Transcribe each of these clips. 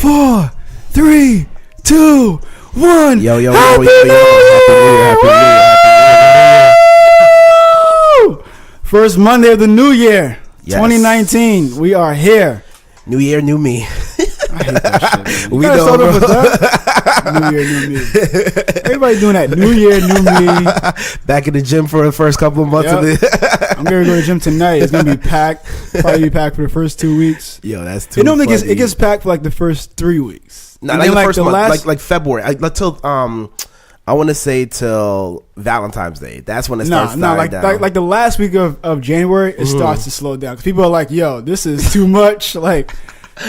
4, 3, 2, 1. Yo, Happy New Year! Woo! First Monday of the new year, Yes. 2019. We are here. New year, new me. I hate that shit. We Gotta know, start bro. off with that. New year, new me. Everybody doing that. New year, new me. Back in the gym for the first couple of months of it. I'm gonna go to the gym tonight. It's gonna be packed. Probably be packed for the first 2 weeks. Yo, that's too. It normally funny. it gets packed for like the first 3 weeks. Nah, And like then, the first the month, last, like February. Till I want to say till Valentine's Day. That's when it starts dying down. like the last week of January, it starts to slow down because people are like, "Yo, this is too much." Like,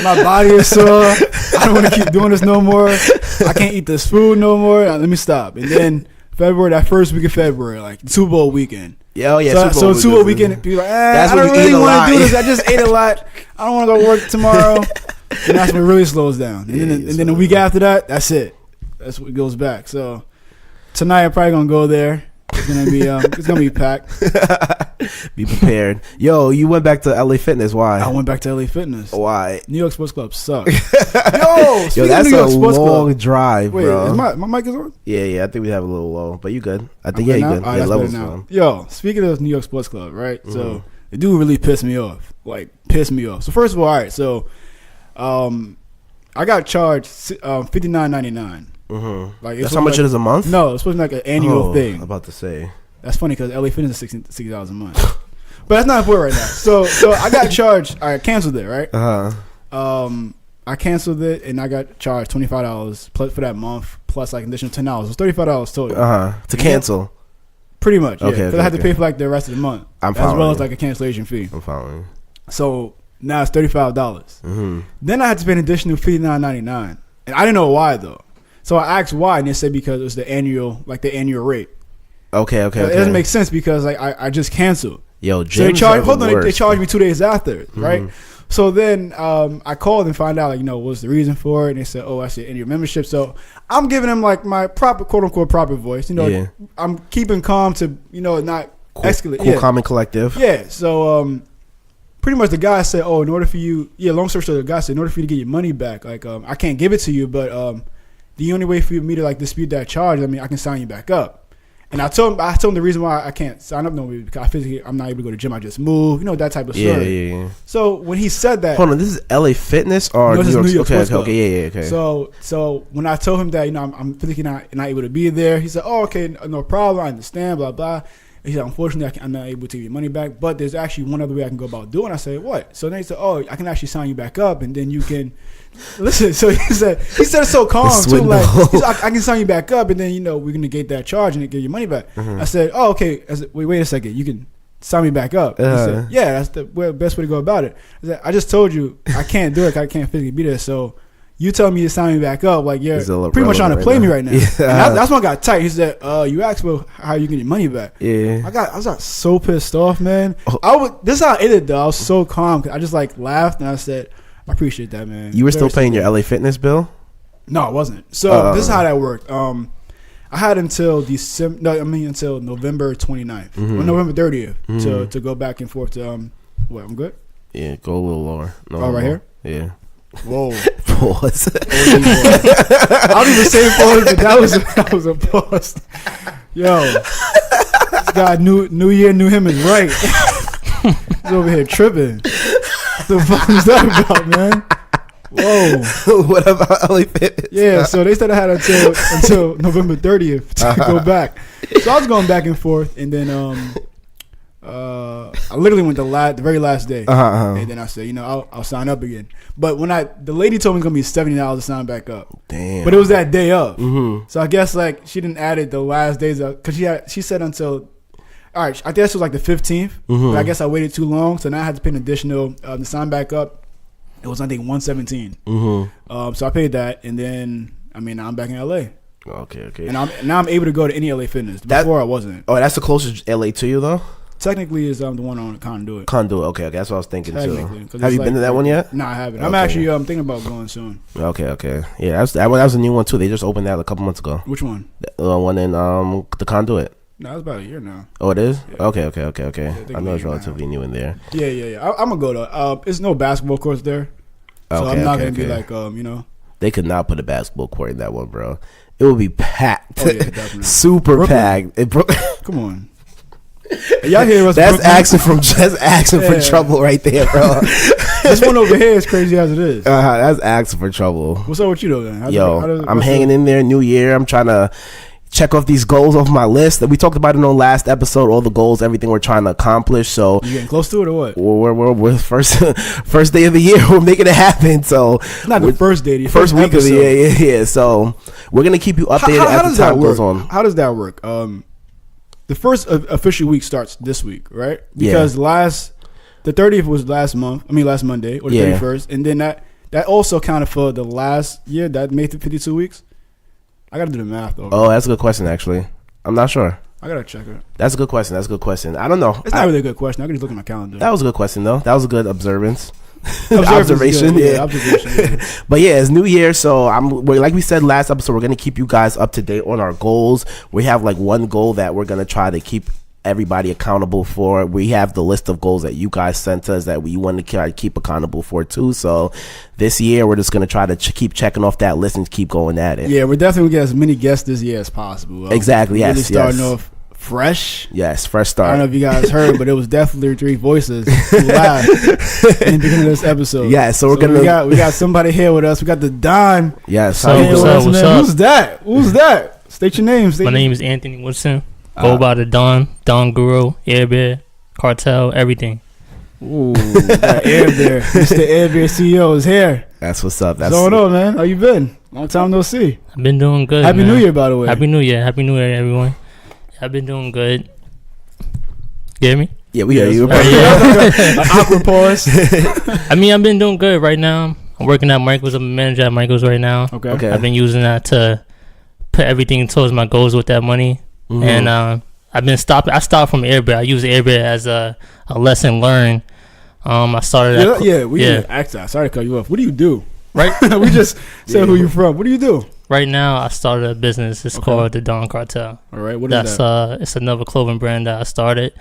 my body is sore. I don't want to keep doing this no more. I can't eat this food no more. Let me stop. And then February, that first week of February, like Super Bowl weekend. Yeah, oh yeah. So Super Bowl weekend, people are like, I don't really want to do this. I just ate a lot. I don't want to go work tomorrow. And that's when it really slows down. And then the week after that, that's it. That's what goes back. So tonight I'm probably gonna go there. It's gonna be packed. Be prepared. Yo, you went back to LA Fitness. Why? I went back to LA Fitness. Why? New York Sports Club sucks. Yo, that's a long drive, Wait, bro. is my mic is on? Yeah. I think we have a little low, but you good. I think Okay, you now? good. All right, Yeah, that's levels better now. fine. Yo, speaking of New York Sports Club, right? So the dude really pissed me off. Like pissed me off. So first of all, all right. So, I got charged $59.99. Like That's how much it is a month? No, it's supposed to be like an annual thing. I'm about to say. That's funny because LA Fitness is $60 a month. But that's not important right now. So I got charged. I canceled it, right? I canceled it and I got charged $25 plus for that month plus like additional $10. It was $35 total. To cancel. Pretty much, yeah. Because I had to pay for like the rest of the month, I'm as well following as like a cancellation fee. I'm following. So now it's $35. Then I had to pay an additional $59.99, and I didn't know why though. So I asked why, and they said because it was the annual rate. Okay. It doesn't make sense because like I just canceled. Yo, so they charged me 2 days after, right? So then I called and found out like what's the reason for it, and they said, oh, I said in your membership. So I'm giving them like my proper quote unquote proper voice. I'm keeping calm to not escalate. Cool, calm and collective. Yeah. So pretty much the guy said, oh, in order for you, long story short, the guy said in order for you to get your money back, like I can't give it to you, but the only way for me to like dispute that charge, I mean, I can sign you back up. And I told him the reason why I can't sign up no more because I'm not able to go to the gym. I just move, that type of story. Yeah. So when he said that, hold on, this is LA Fitness or New York? Okay. So when I told him that I'm physically not able to be there, he said, oh, okay, no problem, I understand, blah blah. And he said, unfortunately, I'm not able to give you money back, but there's actually one other way I can go about doing it. I said, what? So then he said, oh, I can actually sign you back up, and then you can listen. So he said it so calm too, like I can sign you back up, and then we're gonna negate that charge and get your money back. I said, oh, okay. I said, wait a second, you can sign me back up. He said, yeah, that's the best way to go about it. I said, I just told you I can't do it. I can't physically be there. So you telling me to sign me back up, like you're pretty much trying to play me right now. Yeah. And that's when I got tight. He said, you asked well how you get your money back. Yeah. I was so pissed off, man. This is how I ended though. I was so calm. I just like laughed and I said, I appreciate that, man. You were still paying your LA Fitness bill? No, I wasn't. So this is how that worked. I had until until November 29th or November 30th to go back and forth to what? I'm good. Yeah, go a little lower. No, right here. Yeah. Whoa. Pause. I don't even say pause, but that was a pause. Yo, this guy, new year, new him is right. He's over here tripping. What the fuck is that about, man? Whoa. What about LA Fitness? Yeah, so they said I had until November 30th to go back. So I was going back and forth, and then I literally went the very last day, and then I said, I'll sign up again. But when the lady told me it's gonna be $70 to sign back up. Damn. But it was that day of, so I guess like she didn't add it the last days because she said until. All right, I guess it was like the 15th, but I guess I waited too long, so now I had to pay an additional to sign back up. It was I think $117. So I paid that, and then now I'm back in LA. Okay. And now I'm able to go to any LA Fitness. Before I wasn't. Oh, that's the closest LA to you though. Technically, is the one on Conduit. Okay, that's what I was thinking too. Have you been to that one yet? No, I haven't. I'm actually thinking about going soon. Okay. Yeah, that was a new one too. They just opened that a couple months ago. Which one? The one in the Conduit. No, it's about a year now. Oh, it is? Yeah. Okay. Yeah, I know it's relatively new in there. Yeah. I'm gonna go though. It's no basketball course there, so I'm not gonna be like They could not put a basketball court in that one, bro. It would be packed. Oh, yeah, definitely. Super Brooklyn. packed. Come on. Y'all hear us? That's asking for trouble right there, bro. This one over here is crazy as it is. That's asking for trouble. What's up with you though? Then? I'm hanging in there. New year. I'm trying to check off these goals off my list that we talked about in the last episode. All the goals, everything we're trying to accomplish. So you getting close to it or what? We're first day of the year. We're making it happen. So not the first day, the first week episode. Of the year. Yeah. So we're gonna keep you updated as the time goes on. How does that work? The first official week starts this week, right? Because the 30th was last Monday or the 31st, and then that also counted for the last year that made it 52 weeks. I gotta do the math though. Oh, that's a good question. Actually, I'm not sure. I gotta check it. That's a good question. I don't know. It's not really a good question. I can just look at my calendar. That was a good question though. That was a good observation. Observation. But yeah, it's New Year, so like we said last episode, we're gonna keep you guys up to date on our goals. We have like one goal that we're gonna try to keep everybody accountable for. We have the list of goals that you guys sent us that we want to try to keep accountable for too. So this year, we're just gonna try to keep checking off that list and keep going at it. Yeah, we're definitely gonna get as many guests this year as possible. Exactly. Really starting off fresh. Yes, fresh start. I don't know if you guys heard, but it was definitely three voices live in the beginning of this episode. Yeah, so we got somebody here with us. We got the Don. Yes. What's up? Who's that? State your name. My name is Anthony Woodson. Go by the Don Guru, Air Bear, Cartel, everything. Ooh, that Air Bear. Mr. Air Bear CEO is here. That's what's up. What's going on, man? How you been? Long time no see. I've been doing good. Happy New Year, by the way. Happy New Year, everyone. I've been doing good. You hear me? Yeah, we hear you. An awkward pause. I mean, I've been doing good right now. I'm working at Michael's. I'm a manager at Michael's right now. Okay. I've been using that to put everything towards my goals with that money. Mm-hmm. And I stopped from Air Bear. I use Air Bear as a lesson learned. I started. We didn't ask that. Sorry to cut you off. What do you do? Right. We just said who you from. What do you do? Right now, I started a business. It's called the Don Cartel. All right. What is that? It's another clothing brand that I started.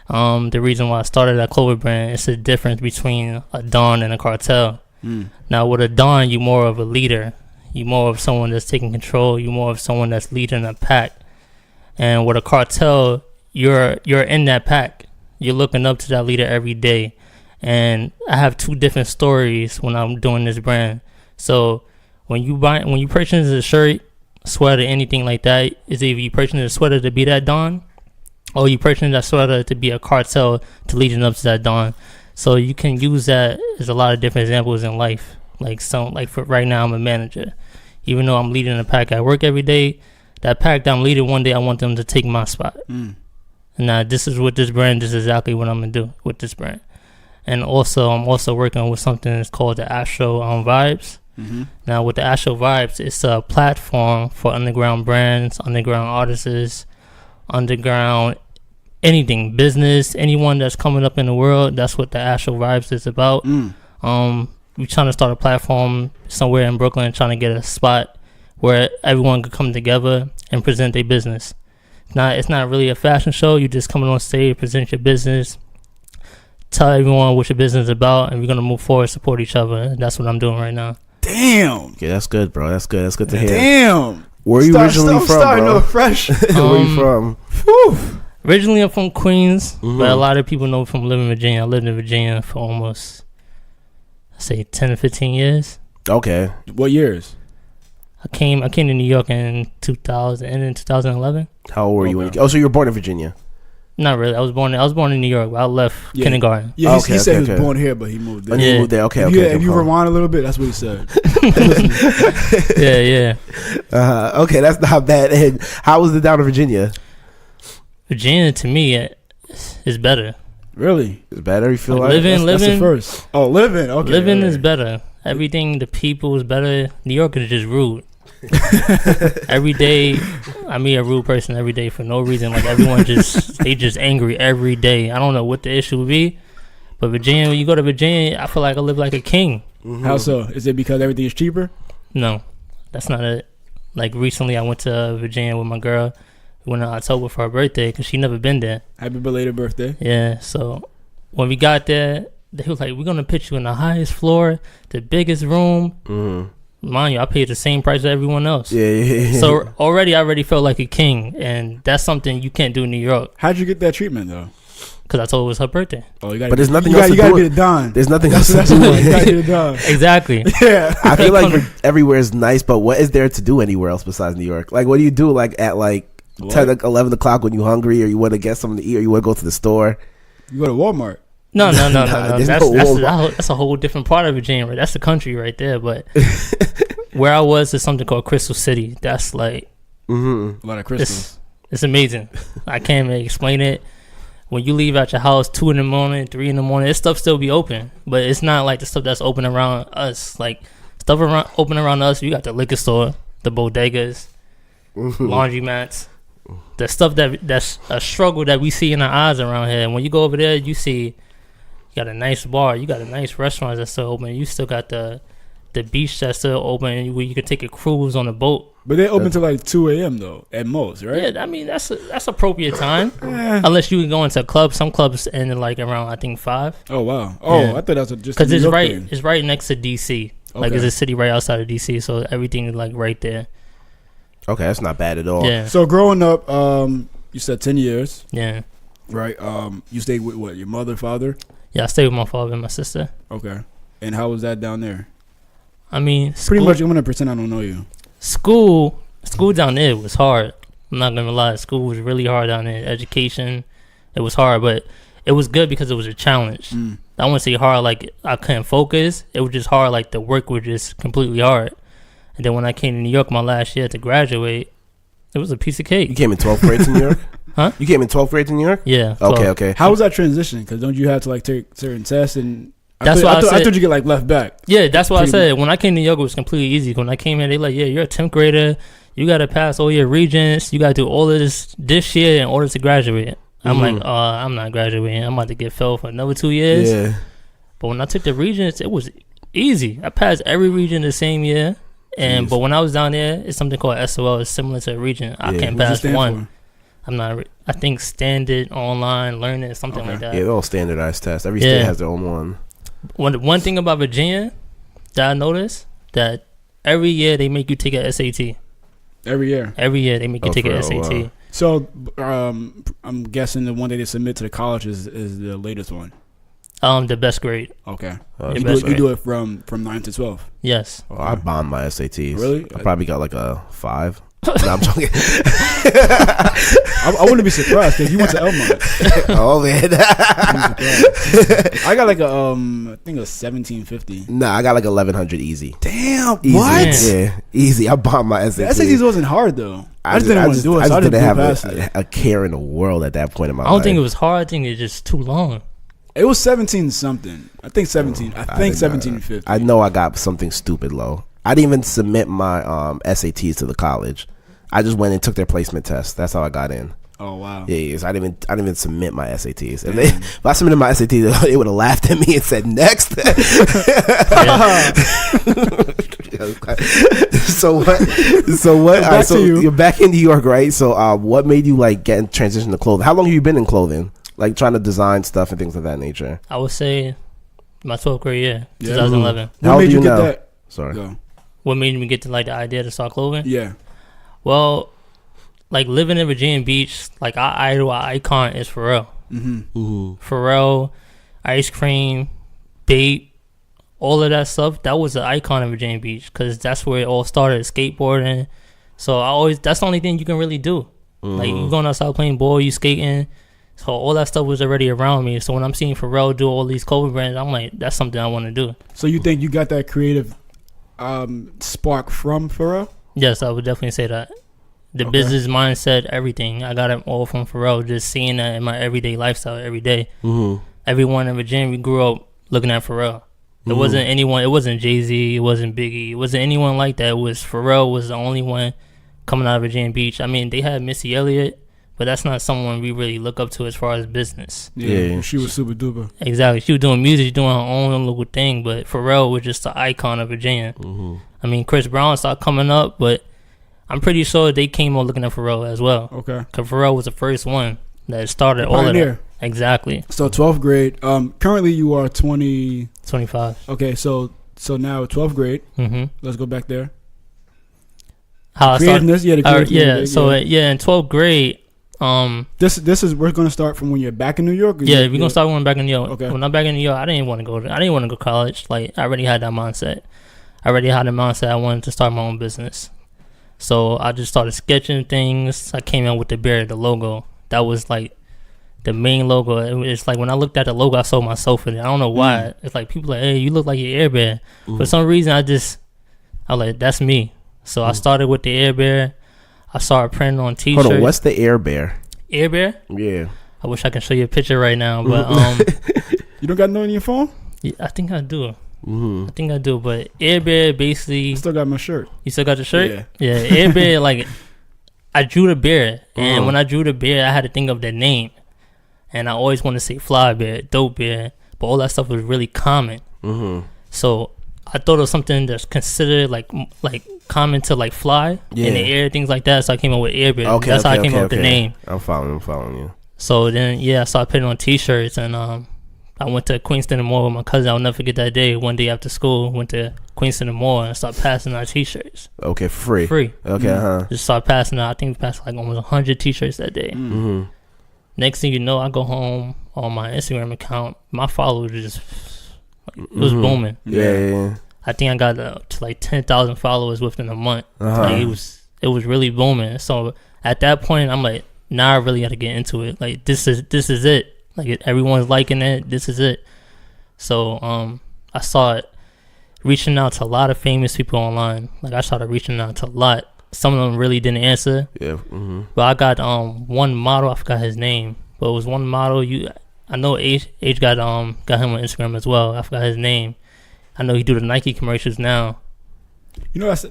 The reason why I started that clothing brand is the difference between a Don and a cartel. Now, with a Don, you're more of a leader. You're more of someone that's taking control. You're more of someone that's leading a pack. And with a cartel, you're in that pack. You're looking up to that leader every day. And I have two different stories when I'm doing this brand. So when you purchase a shirt, sweater, anything like that, is either you purchasing a sweater to be that Don, or you purchasing that sweater to be a cartel to leading up to that Don. So you can use that as a lot of different examples in life. Like for right now, I'm a manager. Even though I'm leading a pack at work every day, that pack that I'm leading one day, I want them to take my spot. And now this is with this brand. This is exactly what I'm gonna do with this brand. And also, I'm also working with something that's called the Astro Vibes. Now, with the Astro Vibes, it's a platform for underground brands, underground artists, underground anything, business, anyone that's coming up in the world. That's what the Astro Vibes is about. We're trying to start a platform somewhere in Brooklyn, trying to get a spot where everyone could come together and present their business. It's not really a fashion show. You just coming on stage, present your business, tell everyone what your business is about, and we're going to move forward, support each other. And that's what I'm doing right now. Damn. Yeah, that's good, bro. That's good. That's good to hear. Damn. Where are you originally from, starting bro? off fresh. Where are you from? Whew. Originally, I'm from Queens, but a lot of people know from living in Virginia. I lived in Virginia for almost, I say, 10 to 15 years. Okay. What years? I came to New York in 2011. How old were you? So you were born in Virginia? Not really. I was born in New York, but I left kindergarten. Yeah, he said he was born here, but he moved there. He moved there. Okay. If you rewind a little bit, that's what he said. Yeah. Okay, that's not bad. And how was it down in Virginia? Virginia, to me, is better. Really? It's better, you feel like? Living. That's the first. Oh, living. Okay. Living is better. Everything, the people is better. New York is just rude. Every day, I meet a rude person every day for no reason. Like everyone they just angry every day. I don't know what the issue would be, but Virginia, when you go to Virginia, I feel like I live like a king. How so? Is it because everything is cheaper? No, that's not it. Like recently, I went to Virginia with my girl. We went in October for her birthday because she never been there. Happy belated birthday. Yeah. So when we got there, they was like, "We're gonna put you in the highest floor, the biggest room." mind you, I paid the same price as everyone else. Yeah. So I already felt like a king, and that's something you can't do in New York. How'd you get that treatment though? Because I told it was her birthday. Oh, you got. But there's nothing you else got, to you do. gotta be the Don. There's nothing else That's to what do. you gotta be the Don. Exactly. Yeah. I feel like everywhere is nice, but what is there to do anywhere else besides New York? Like, what do you do like at like 10, 11 o'clock when you're hungry, or you want to get something to eat, or you want to go to the store? You go to Walmart. No. there's That's a whole different part of Virginia. Right? That's the country right there. But where I was is something called Crystal City. That's like A lot of crystals. it's amazing. I can't even explain it. When you leave out your house 2 in the morning, 3 in the morning, this stuff still be open, but it's not like the stuff that's open around us. Like stuff open around us, you got the liquor store, the bodegas, laundromats, the stuff that's a struggle that we see in our eyes around here. And when you go over there, you see you got a nice bar, you got a nice restaurant that's still open. You still got the beach that's still open where you can take a cruise on a boat. But they open till like 2 a.m. though, at most, right? Yeah, I mean that's appropriate time, unless you can go into a club. Some clubs end at like around I think 5. Oh wow! Oh, Yeah. I thought that was just Because a New it's York right, thing. it's right next to DC. Like Okay. it's a city right outside of DC, so everything is like right there. Okay, that's not bad at all. Yeah, So growing up, you said 10 years, yeah, right? You stayed with what? Your mother, father? yeah. I stayed with my father and my sister. Okay. And how was that down there? I mean, Pretty much, I'm gonna pretend I don't know you. School down there was hard. I'm not gonna lie, school was really hard down there. Education, it was hard, but it was good because it was a challenge. I wouldn't say hard like I couldn't focus. It was just hard like the work was just completely hard. And then when I came to New York my last year to graduate, it was a piece of You cake. came in 12th grade to New York? Huh? You came in 12th grade to New York? Yeah. Okay. How was that transition? Because don't you have to like take certain tests and? That's why I I said- thought you get like left back. Yeah, that's what I Pretty said. When I came to New York, it was completely easy. When I came here, they like, yeah, you're a 10th grader. You got to pass all your regents. You got to do all of this year in order to graduate. I'm like, I'm not graduating. I'm about to get failed for another 2 years. Yeah. But when I took the regents, it was easy. I passed every region the same year. And Jeez. but when I was down there, it's something called SOL. It's similar to a region. I Yeah. can't What's it pass stand one. for? I'm not. I think standard online learning, something Okay. like that. Yeah, they're all standardized tests. Every state has their own one. One thing about Virginia that I noticed that every year they make you take a SAT. Every year. Every year they make you Oh, take for a real? SAT. Wow. So I'm guessing the one that they submit to the college is the latest one. The best grade. Okay. Oh, The You best do grade. it from 9 to 12. Yes. Oh, I bombed my SATs. Really? I probably got like a 5. No, I'm joking. I wouldn't be surprised because you went to Elmont. Oh man. I got like I think it was 1750. Nah, I got like 1100 easy. Damn. Easy. What? Yeah, easy. I bombed my SATs. The SATs wasn't hard though. I just didn't want to do it. I So I just just didn't blew have past it. a care in the world at that point in my I life. don't think it was hard. I think it's just too long. It was 17 something. I think 17. I think did not- 1750. I know I got something stupid low. I didn't even submit my SATs to the college. I just went and took their placement test. That's how I got in. Oh wow. Yeah, so I didn't even submit my SATs. If I submitted my SATs, they would have laughed at me and said next. So what? Back all right, so to you. you're back in New York, right? So what made you like get in transition to clothing? How long have you been in clothing? Like trying to design stuff and things of that nature. I would say my 12th grade year, Yeah. 2011. How What old made do you you get now? that? Sorry. Go. What made me get to like the idea to start clothing? Yeah. Well, like living in Virginia Beach, like our idol, our icon is Pharrell. Ooh. Pharrell, ice cream, bait, all of that stuff. That was the icon of Virginia Beach because that's where it all started, skateboarding. So that's the only thing you can really do. Like you going outside playing ball, you skating. So all that stuff was already around me. So when I'm seeing Pharrell do all these clothing brands, I'm like, that's something I want to do. So you think you got that creative spark from Pharrell? Yes, I would definitely say that. The Okay. business mindset, everything. I got it all from Pharrell, just seeing that in my everyday lifestyle every day. Everyone in Virginia, we grew up looking at Pharrell. It wasn't anyone, it wasn't Jay-Z, it wasn't Biggie, it wasn't anyone like that. It was Pharrell was the only one coming out of Virginia Beach. I mean, they had Missy Elliott, but that's not someone we really look up to as far as business. Yeah. She was super duper. Exactly. She was doing music, doing her own little thing, but Pharrell was just the icon of Virginia. I mean, Chris Brown started coming up, but I'm pretty sure they came on looking at Pharrell as well. Okay. Because Pharrell was the first one that started all of Pioneer. that. Exactly. So 12th grade. Currently you are 20. 25. Okay, so So now 12th grade. Mm-hmm. Let's go back there. How I started? Creativeness, yeah, the creativeness. So in 12th grade, this is we're gonna start from when you're back in New York. We're gonna start when I'm back in New York. Okay. When I'm back in New York, I didn't want to go to college. Like, I already had that mindset. I wanted to start my own business. So I just started sketching things. I came out with the bear, the logo. That was like the main logo. It's like when I looked at the logo, I saw myself in it. I don't know why. It's like people like, hey, you look like your Air Bear. For some reason, I was like, that's me. So I started with the Air Bear. I started printing on T-shirts. Hold on, what's the Air Bear? Air Bear? Yeah. I wish I could show you a picture right now, but you don't got no on your phone? Yeah, I think I do. I think I do, but Air Bear basically. I still got my shirt. You still got your shirt? Yeah. Air Bear, like, I drew the bear, and when I drew the bear, I had to think of the name, and I always want to say Fly Bear, Dope Bear, but all that stuff was really common. So I thought of something that's considered like common to like fly in the air, things like that. So I came up with Air Bear. That's how I came up with the name. I'm following you. So then, I started putting on T-shirts, and I went to Queenston and Moore with my cousin. I'll never forget that day. One day after school, went to Queenston and Moore and started passing out T-shirts. Okay, free. Okay, Just started passing out. I think we passed like almost 100 T-shirts that day. Next thing you know, I go home on my Instagram account. My followers just it was booming. Yeah. I think I got to like 10,000 followers within a month. Like, it was really booming. So at that point, I'm like, now I really got to get into it. Like, this is it. Like, everyone's liking it. This is it. So I started reaching out to a lot of famous people online. Like, I started reaching out to a lot. Some of them really didn't answer. Yeah. But I got one model. I forgot his name, but it was one model. I know H got him on Instagram as well. I forgot his name. I know he do the Nike commercials now. You know, that's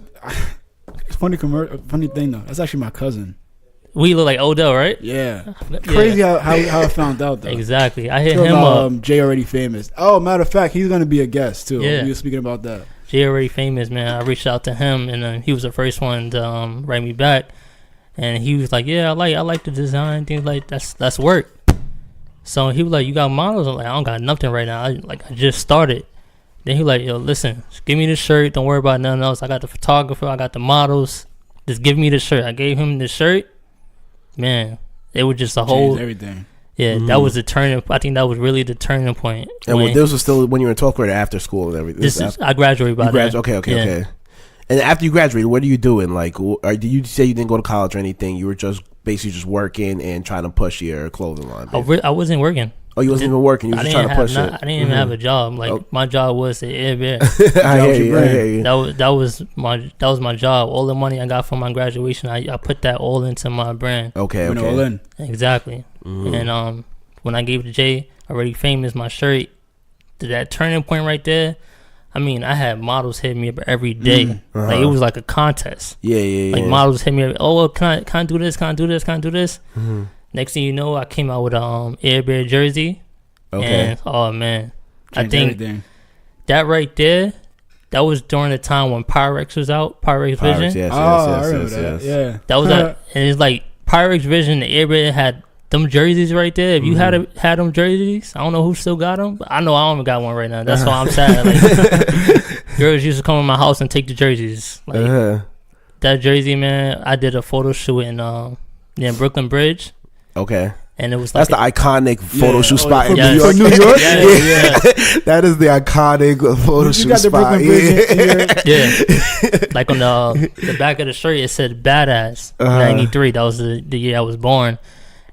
funny thing though. That's actually my cousin. We look like Odell, right? Yeah. Crazy how I found out though. Exactly. I hit him up. Jay Already Famous. Oh, matter of fact, he's gonna be a guest too. Yeah. We were speaking about that. Jay Already Famous, man. I reached out to him, and he was the first one to write me back. And he was like, "Yeah, I like the design, things like that's work." So he was like, "You got models?" I'm like, "I don't got nothing right now. I just started." Then he was like, "Yo, listen, just give me the shirt. Don't worry about nothing else. I got the photographer. I got the models. Just give me the shirt." I gave him the shirt. Man, it was just a whole everything. Yeah, that was the turning. I think that was really the turning point. And this was still when you were in 12th grade, after school and everything. I graduated by that. Okay. And after you graduated, what are you doing? Like, did you say you didn't go to college or anything? You were just basically just working and trying to push your clothing line. I wasn't working. Oh, you wasn't even working. You were just trying to push it. I didn't even have a job. Like, my job was to Air Bear. I hear you. That was my job. All the money I got from my graduation, I put that all into my brand. Okay. All in. Exactly. And when I gave to Jay Already Famous my shirt, that turning point right there. I mean, I had models hit me up every day. Like, it was like a contest. Yeah. Like, models hit me up. Oh, well, can I do this? Can I do this? Can I do this? Next thing you know, I came out with a Air Bear jersey. Okay. And, oh, man. Changed I think everything. That right there, that was during the time when Pyrex was out. Pyrex Vision. Yes, I remember that. Yeah. That was and it's like Pyrex Vision, the Air Bear had them jerseys right there. If you had them jerseys, I don't know who still got them, but I know I don't got one right now. That's why I'm sad. Like, girls used to come in my house and take the jerseys. Like, that jersey, man, I did a photo shoot in Brooklyn Bridge. Okay. And it was like that's the iconic photo shoot spot in New York. For New York? Yeah. That is the iconic photo shoot spot. Yeah. Like on the back of the shirt, it said "Badass" 93. That was the year I was born,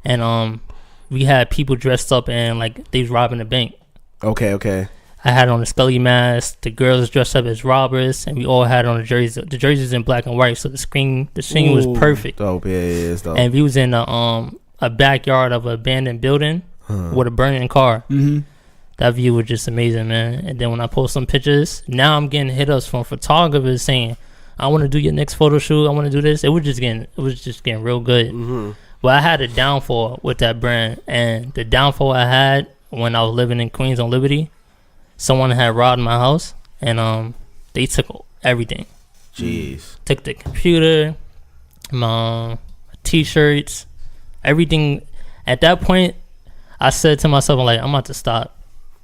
and we had people dressed up and like they was robbing a bank. Okay. I had on a Scully mask. The girls dressed up as robbers, and we all had on the jerseys. The jerseys in black and white, so the scene was perfect. Dope, yeah, it's dope. And we was in a backyard of an abandoned building with a burning car. That view was just amazing, man. And then when I post some pictures, now I'm getting hit ups from photographers saying, "I want to do your next photo shoot. I want to do this." It was just getting real good. But I had a downfall with that brand, and the downfall I had when I was living in Queens on Liberty. Someone had robbed my house, and they took everything. Jeez. Took the computer, my T-shirts, everything. At that point, I said to myself, I'm about to stop.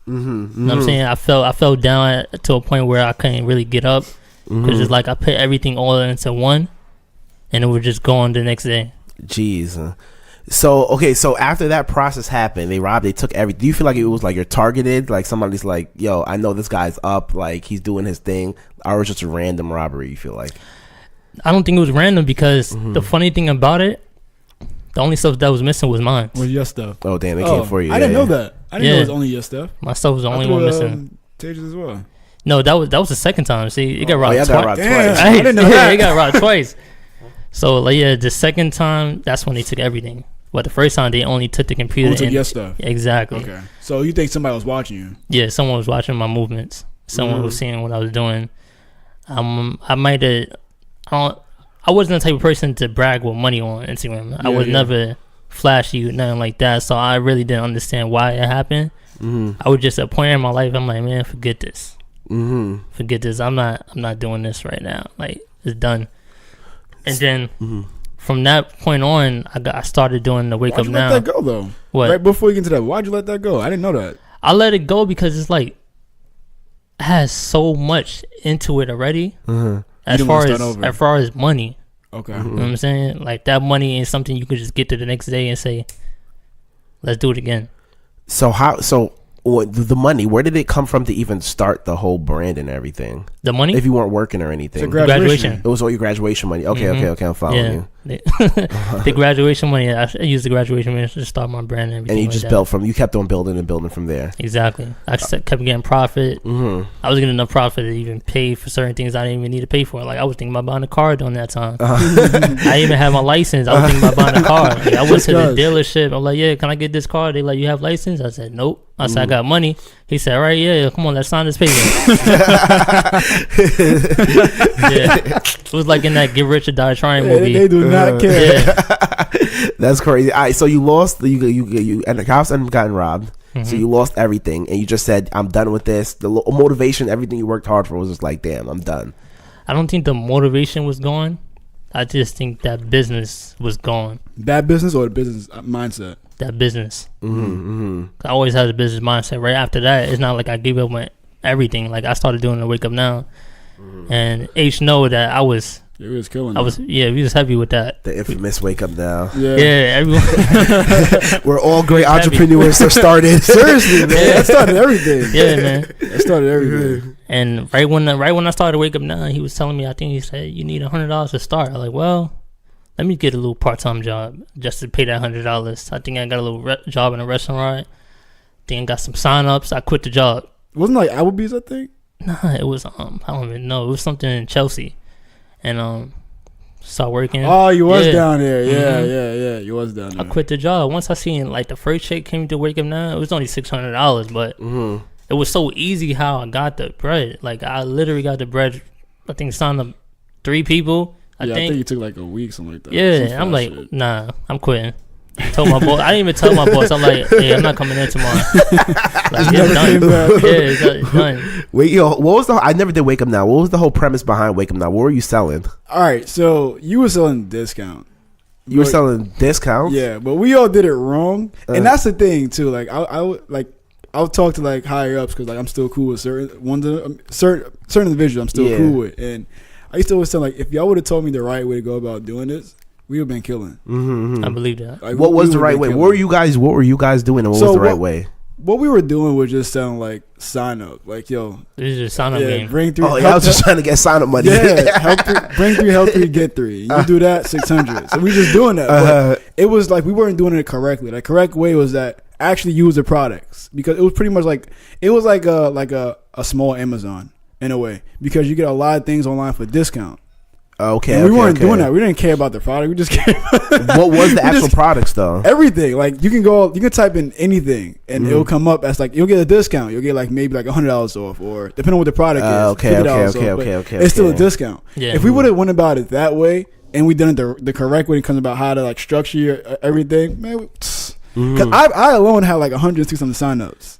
You know what I'm saying? I fell down to a point where I couldn't really get up because it's like I put everything all into one, and it would just go on the next day. Jeez. So after that process happened, they took everything. Do you feel like it was like you're targeted? Like somebody's like, yo, I know this guy's up, like he's doing his thing, or it was just a random robbery, you feel like? I don't think it was random because the funny thing about it, the only stuff that was missing was mine. Was your stuff? Oh damn, they came for you. I didn't know that. I didn't know it was only your stuff. My stuff was the only one missing. Tages as well. No, that was the second time. See, it got robbed twice. Twice. I didn't know that. It got robbed twice. So like the second time, that's when they took everything. But the first time they only took the computer. Who took your stuff? Exactly. Okay. So you think somebody was watching you? Yeah, someone was watching my movements. Someone was seeing what I was doing. I wasn't the type of person to brag with money on Instagram. I was never flashy, nothing like that. So I really didn't understand why it happened. I was just at a point in my life. I'm like, man, forget this. Forget this. I'm not doing this right now. Like, it's done. And then from that point on, I started doing the wake up now. Why'd you let that go though? What? Right before you get into that, why'd you let that go? I didn't know that. I let it go because it's like it has so much into it already. As far as money. Okay. You know what I'm saying? Like that money is something you could just get to the next day and say, let's do it again. So the money, where did it come from to even start the whole brand and everything? The money? If you weren't working or anything. It's graduation. It was all your graduation money. Okay, I'm following you. The graduation money, I used the graduation money to start my brand and everything. And you just you kept on building and building from there. Exactly. I just kept getting profit. I was getting enough profit to even pay for certain things I didn't even need to pay for. Like I was thinking about buying a car during that time. I didn't even have my license. I was thinking about buying a car. Like, I went to the dealership. I'm like, yeah, can I get this car? They like, you have license? I said, nope. I said, I got money. He said, all right, yeah, come on, let's sign this paper. It was like in that Get Rich or Die Trying movie. They do not care. That's crazy. All right, so you lost, you and the house ended up getting robbed. So you lost everything, and you just said, I'm done with this. The motivation, everything you worked hard for was just like, damn, I'm done. I don't think the motivation was gone. I just think that business was gone. That business or the business mindset? That business. I always had a business mindset. Right after that, it's not like I gave up on everything. Like I started doing the Wake Up Now, and H know that I was. It was killing. We was heavy with that. The infamous Wake Up Now. Yeah, everyone. We're all great entrepreneurs that started. Seriously, man. That started everything. Yeah, man. That started everything. And right when I started Wake Up Now, he was telling me, I think he said, you need $100 to start. I'm like, well, let me get a little part-time job just to pay that $100. I think I got a little job in a restaurant. Then got some sign-ups. I quit the job. Wasn't like Applebee's, I think? Nah, it was, I don't even know. It was something in Chelsea. And start working. Oh, you was down there. Yeah. You was down there. I quit the job. Once I seen like the first check came to Wake Up Now, it was only $600, but it was so easy how I got the bread. Like I literally got the bread. I think signed up 3 people. I think you took like a week, something like that. Yeah, I'm like, shit. Nah, I'm quitting. Told my boss. I didn't even tell my boss. I'm like, hey, I'm not coming in tomorrow. Like, yeah, done. It's done. Wait, what was I never did Wake Up Now. What was the whole premise behind Wake Up Now? What were you selling? All right, so you were selling discount. You were selling discounts? Yeah, but we all did it wrong, and that's the thing too. Like I'll talk to like higher ups because like I'm still cool with certain individuals. I'm still cool with, and I used to always tell like if y'all would have told me the right way to go about doing this, we would have been killing. I believe that. Like, what was the right way? What were you guys doing, and what was the right way? What we were doing was just selling like sign up, like yo. This is just sign up game. Bring 3. I was just trying to get sign up money. Yeah, bring 3, help 3, get 3. You do that, 600. So we just doing that. But it was like we weren't doing it correctly. The correct way was that actually use the products because it was pretty much like it was like a small Amazon in a way because you get a lot of things online for discount. Okay, we weren't doing that. We didn't care about the product. We just cared about what was the actual products though? Everything. Like you can type in anything and it'll come up as like you'll get a discount. You'll get like maybe like $100 off, or depending on what the product is. Okay. It's still a discount. Yeah. If we would have went about it that way and we done it the correct way, it comes about how to like structure everything, man. Because I alone had like 160 something signups.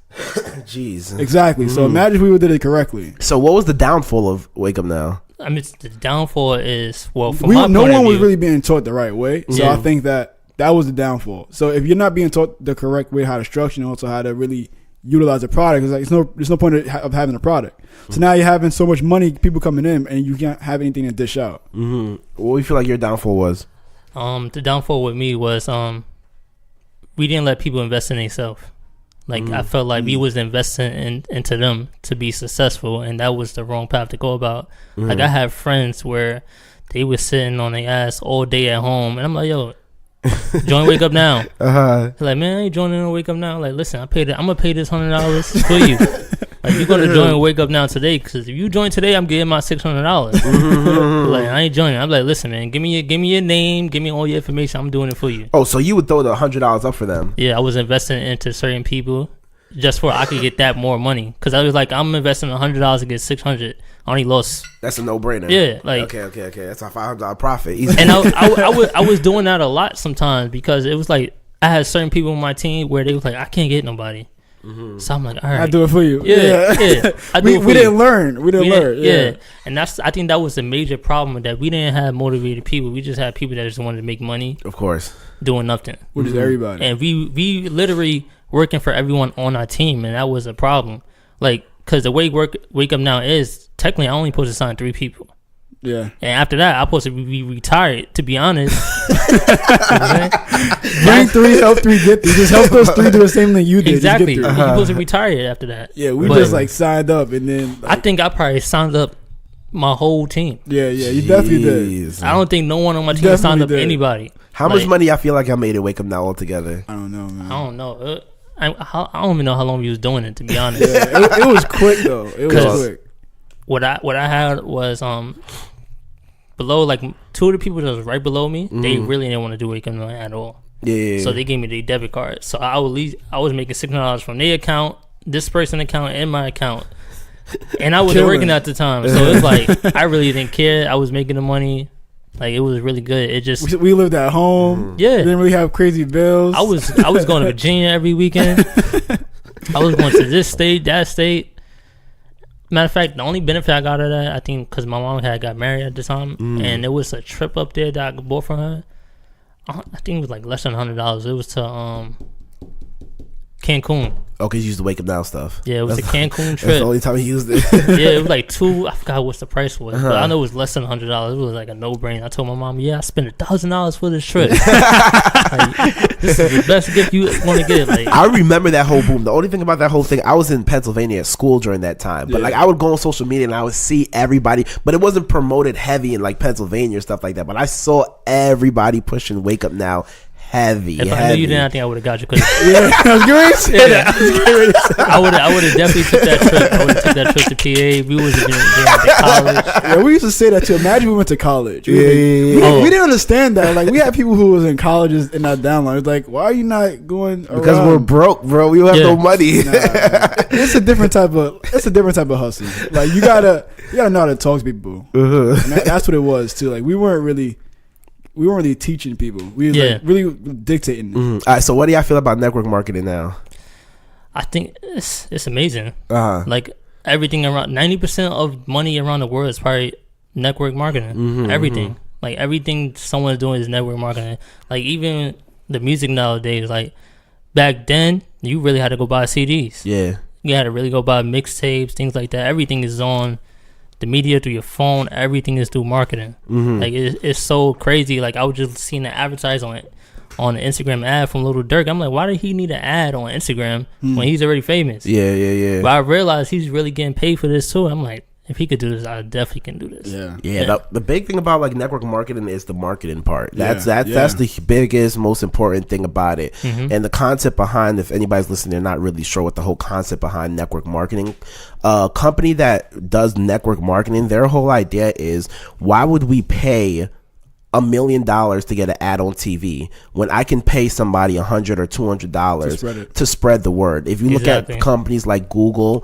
Jeez. Exactly. So imagine if we did it correctly. So what was the downfall of Wake Up Now? I mean, the downfall is, well, from my point no of one view, was really being taught the right way. So I think that was the downfall. So if you're not being taught the correct way how to structure and also how to really utilize the product. It's like there's no point of having a product. So now you're having so much money, people coming in, and you can't have anything to dish out. Mm-hmm. What do you feel like your downfall was? The downfall with me was we didn't let people invest in themselves. Like I felt like we was investing into them to be successful, and that was the wrong path to go about. Like I have friends where they was sitting on their ass all day at home, and I'm like, yo, join Wake Up Now. Like, man, I ain't joining Wake Up Now. Like, listen, I'm gonna pay this $100 for you. Like, you're gonna join Wake Up Now today, because if you join today, I'm getting my $600. Like, I ain't joining. I'm like, listen, man, give me your name, give me all your information. I'm doing it for you. Oh, so you would throw the $100 up for them? Yeah, I was investing into certain people just for I could get that more money, because I was like, I'm investing $100 to get $600. I only lost. That's a no-brainer. Yeah, like okay. That's a $500 profit. Easy. And I was doing that a lot sometimes, because it was like I had certain people on my team where they was like, I can't get nobody. So I'm like, all right, I do it for you. Yeah. I do it for we you. didn't learn. We didn't learn. Yeah. And I think that was the major problem, that we didn't have motivated people. We just had people that just wanted to make money. Of course. Doing nothing. Which is everybody. And we literally working for everyone on our team, and that was a problem. Like, because the way Wake Up Now is, technically I only supposed to sign 3 people. Yeah. And after that, I'm supposed to be retired, to be honest. Bring 3, help 3 get 3. Just help those 3 do the same thing you did. Exactly. You're supposed to retire after that. Yeah, we just like signed up, and then I think I probably signed up my whole team. Yeah, you definitely did. I don't think no one on my team signed up anybody. How much money I feel like I made at Wake Up Now altogether? I don't know, man. I don't know. I don't even know how long we was doing it, to be honest. It was quick though. It was quick. What I had was below, like 2 of the people that was right below me, they really didn't want to do Wake Up Now at all. Yeah. So they gave me their debit card. So I was making $600 from their account, this person's account, and my account. And I wasn't working at the time, so it's like I really didn't care. I was making the money. Like, it was really good. It just we lived at home. Yeah, didn't really have crazy bills. I was going to Virginia every weekend. I was going to this state, that state. Matter of fact, the only benefit I got out of that, I think, because my mom had got married at the time, and it was a trip up there that I bought from her. I think it was like less than $100. It was to Cancun. Oh, because you used the Wake Up Now stuff. Yeah, it was a Cancun trip. That's the only time he used it. Yeah, it was like 2. I forgot what the price was, but I know it was less than $100. It was like a no-brainer. I told my mom, I spent $1,000 for this trip. Like, this is the best gift you want to get. Like, I remember that whole boom. The only thing about that whole thing, I was in Pennsylvania at school during that time, but like I would go on social media and I would see everybody, but it wasn't promoted heavy in like Pennsylvania or stuff like that. But I saw everybody pushing Wake Up Now. Heavy. If I knew you didn't, I think I would have got you. Yeah, I was going to say that. I would have definitely took that trip. I would have took that trip to PA. We was getting to college. Yeah, we used to say that too. Imagine we went to college. Yeah. We didn't understand that. Like, we had people who was in colleges in our downline. It's like, why are you not going around? Because we're broke, bro. We don't have no money. Nah. It's a different type of hustle. Like, you gotta know how to talk to people. And that's what it was too. Like, we weren't really teaching people. We were like really dictating. All right, so what do y'all feel about network marketing now? I think it's amazing. Like everything around 90% of money around the world is probably network marketing. Everything. Like everything someone's doing is network marketing. Like even the music nowadays, like back then you really had to go buy CDs. Yeah. You had to really go buy mixtapes, things like that. Everything is on the media, through your phone. Everything is through marketing. Like it's so crazy. Like I was just seeing the advertise on the Instagram ad from Little Durk. I'm like, why did he need an ad on Instagram when he's already famous? Yeah. But I realized he's really getting paid for this too. I'm like, if he could do this, I definitely can do this. Yeah. The big thing about like network marketing is the marketing part. That's the biggest, most important thing about it. And the concept behind, if anybody's listening, they're not really sure what the whole concept behind network marketing. A company that does network marketing, their whole idea is, why would we pay $1 million to get an ad on TV when I can pay somebody $100 or $200 to spread the word? If you look at companies like Google,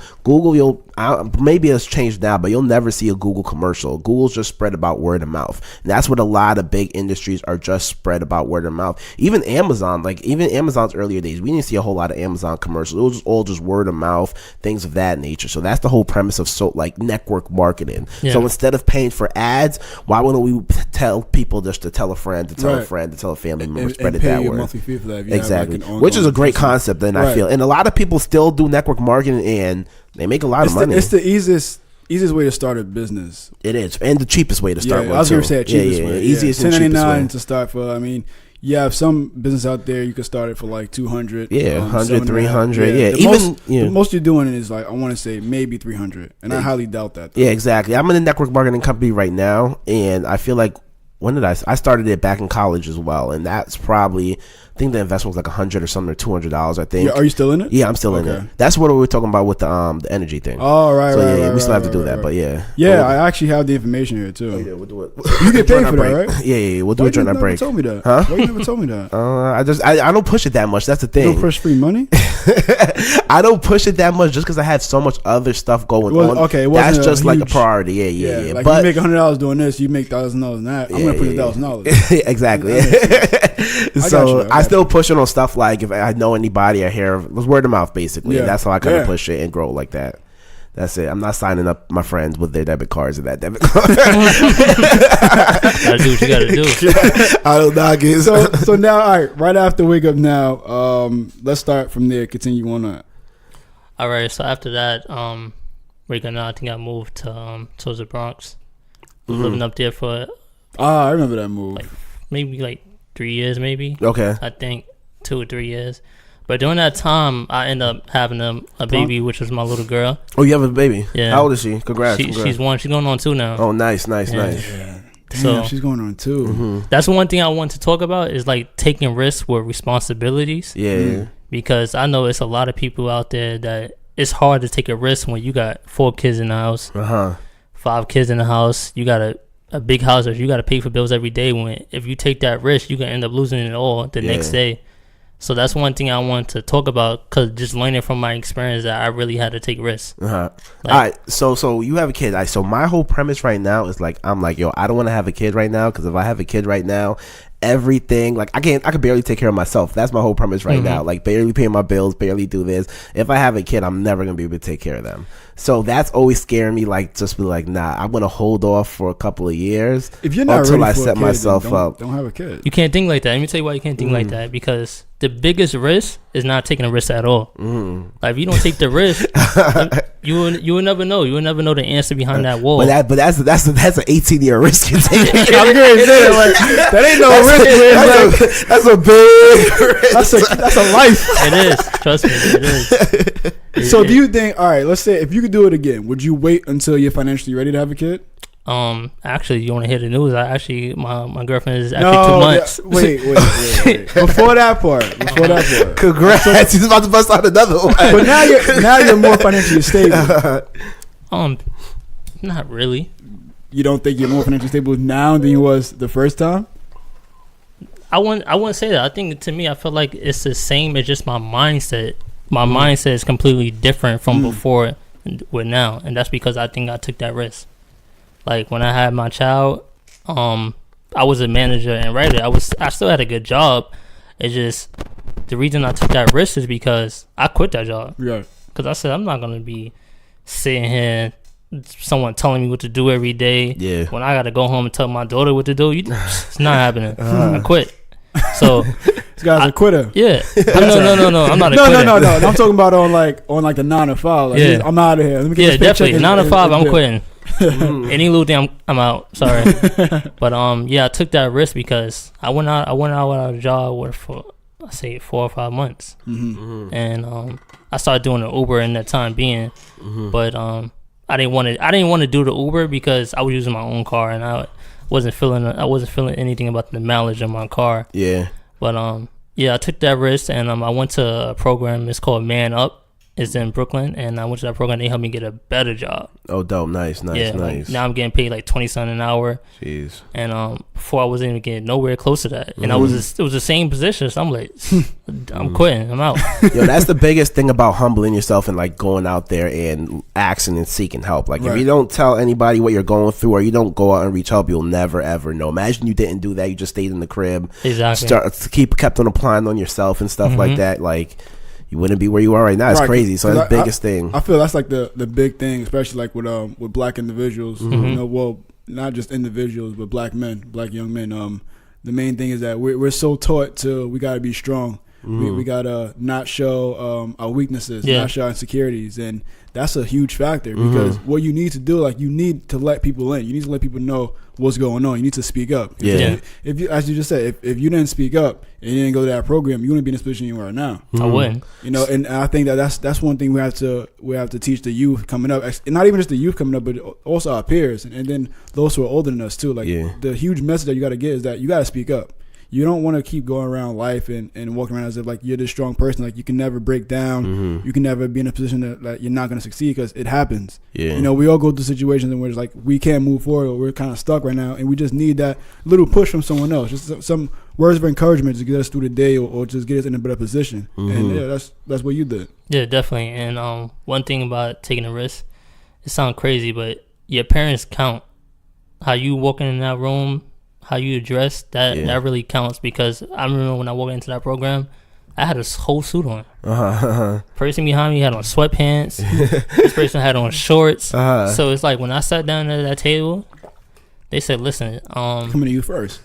maybe it's changed now, but you'll never see a Google commercial. Google's just spread about word of mouth. And that's what a lot of big industries are, just spread about word of mouth. Even Amazon, like even Amazon's earlier days, we didn't see a whole lot of Amazon commercials. It was all just word of mouth, things of that nature. So that's the whole premise of like network marketing. Yeah. So instead of paying for ads, why wouldn't we tell people just to tell a friend, to tell a friend, to tell a family member, spread it that way? Monthly fee for that. Exactly, like which is a great concept. Then I feel, and a lot of people still do network marketing, and they make a lot of money. It's the easiest way to start a business. It is, and the cheapest way to start one. I was going to say cheapest way. Easiest and cheapest way. $10.99 to start for. I mean, you have some business out there you can start it for like $200. Yeah, 100, 300. Yeah, the most you're doing is like, I want to say maybe 300, and I highly doubt that. Yeah, exactly. I'm in a network marketing company right now, and I feel like I started it back in college as well, and that's probably, I think the investment was like $100 or something, or $200, I think. Yeah, are you still in it? Yeah, I'm still in it. That's what we were talking about with the energy thing. Oh, right, we still have to do that, but yeah. Yeah, I actually have the information here too. Oh, yeah, we'll do it. You get paid for that, right? Yeah, we'll do it during our break. Why you never told me that? Huh? Why you never told me that? I don't push it that much. That's the thing. You don't push free money? I don't push it that much just because I have so much other stuff going on. Okay, that's just like a priority. Yeah. Like, but you make $100 doing this, you make $1,000 in that. I'm gonna put $1,000. Exactly. So I still push it on stuff like if I know anybody, I hear it was word of mouth basically. And that's how I kind of push it and grow like that. That's it. I'm not signing up my friends with their debit cards and that debit card. Gotta do what you gotta do. I don't knock it. So now, all right after Wake Up Now, let's start from there. Continue on that. All right. So after that, Wake Up Now, I think I moved to towards the Bronx. Living up there for. I remember that move. Maybe 3 years, maybe. Okay. I think 2 or 3 years. But during that time, I ended up having a baby, which was my little girl. Oh, you have a baby? Yeah. How old is she? Congrats. She's 1. She's going on 2 now. Oh, nice. Yeah. Damn, she's going on 2. Mm-hmm. That's one thing I want to talk about is like taking risks with responsibilities. Yeah. Because I know it's a lot of people out there that it's hard to take a risk when you got 4 kids in the house, 5 kids in the house. You got a big house that you got to pay for bills every day. When if you take that risk, you can end up losing it all the next day. So that's one thing I want to talk about, because just learning from my experience that I really had to take risks. All right, so you have a kid. So my whole premise right now is like, I'm like, yo, I don't want to have a kid right now, because if I have a kid right now, everything, like I can barely take care of myself. That's my whole premise right now. Like barely paying my bills, barely do this. If I have a kid, I'm never gonna be able to take care of them. So that's always scaring me. Like, just be like, nah, I'm gonna hold off for a couple of years if you're not until ready I for set a kid, myself up. Don't have a kid. You can't think like that. Let me tell you why you can't think like that. Because the biggest risk is not taking a risk at all. Like if you don't take the risk, you will never know. You will never know the answer behind that wall. But that's an 18-year risk you're taking. I'm going to say that ain't no risk. That's a big risk. That's a life. It is. Trust me, it is. So do you think? All right, let's say if you could do it again, would you wait until you're financially ready to have a kid? Actually, you want to hear the news? My girlfriend is actually 2 months. Wait. Before that part. Congrats! He's about to bust out another one. But now you're more financially stable. Not really. You don't think you're more financially stable now than you was the first time? I wouldn't say that. I think to me, I feel like it's the same. It's just my mindset. My mindset is completely different from before with now, and that's because I think I took that risk. Like when I had my child, I was a manager and writer. I still had a good job. It's just the reason I took that risk is because I quit that job. Yeah. Because I said I'm not gonna be sitting here, someone telling me what to do every day. Yeah. When I gotta go home and tell my daughter what to do, it's not happening. I quit. So this guy's a quitter. Yeah. No. I'm not a quitter. No. I'm talking about on like the 9 to 5. Like, I'm out of here. Let me get this definitely 9 to 5. I'm quitting. Any little thing, I'm out. Sorry, but I took that risk because I went out without a job for I say 4 or 5 months, and I started doing the Uber in that time being, but I didn't want to do the Uber because I was using my own car and I wasn't feeling anything about the mileage of my car. Yeah, but I took that risk and I went to a program. It's called Man Up. is in Brooklyn, and I went to that program. They helped me get a better job. Oh, dope. Nice. Like, now I'm getting paid like $20 an hour. Jeez. And before I wasn't even getting nowhere close to that. And it was the same position. So I'm like, I'm quitting. I'm out. Yo, that's the biggest thing about humbling yourself and like going out there and asking and seeking help. Like if you don't tell anybody what you're going through, or you don't go out and reach help, you'll never ever know. Imagine you didn't do that. You just stayed in the crib. Exactly. Kept on applying on yourself and stuff like that. Like, you wouldn't be where you are right now. It's crazy. So that's the biggest thing. I feel that's like the big thing, especially like with black individuals. You know, well, not just individuals, but black young men. The main thing is that we're so taught to we got to be strong. We got to not show our weaknesses, not show our insecurities, and that's a huge factor because what you need to do, like you need to let people in. You need to let people know what's going on. You need to speak up. If you, as you just said, if you didn't speak up and you didn't go to that program, you wouldn't be in this position you are now. I wouldn't. You know, and I think that's one thing we have to teach the youth coming up, and not even just the youth coming up, but also our peers, and then those who are older than us too. Like the huge message that you got to get is that you got to speak up. You don't want to keep going around life and walking around as if like you're this strong person. Like you can never break down. You can never be in a position that you're not going to succeed because it happens. You know, we all go through situations where it's like we can't move forward or we're kind of stuck right now, and we just need that little push from someone else, just some words of encouragement to get us through the day or just get us in a better position. And that's what you did. Yeah, definitely. And one thing about taking a risk, it sounds crazy, but your parents count. How you walking in that room, how you dress, that really counts, because I remember when I walked into that program, I had a whole suit on. Person behind me had on sweatpants. This person had on shorts. So it's like when I sat down at that table, they said, listen, coming to you first.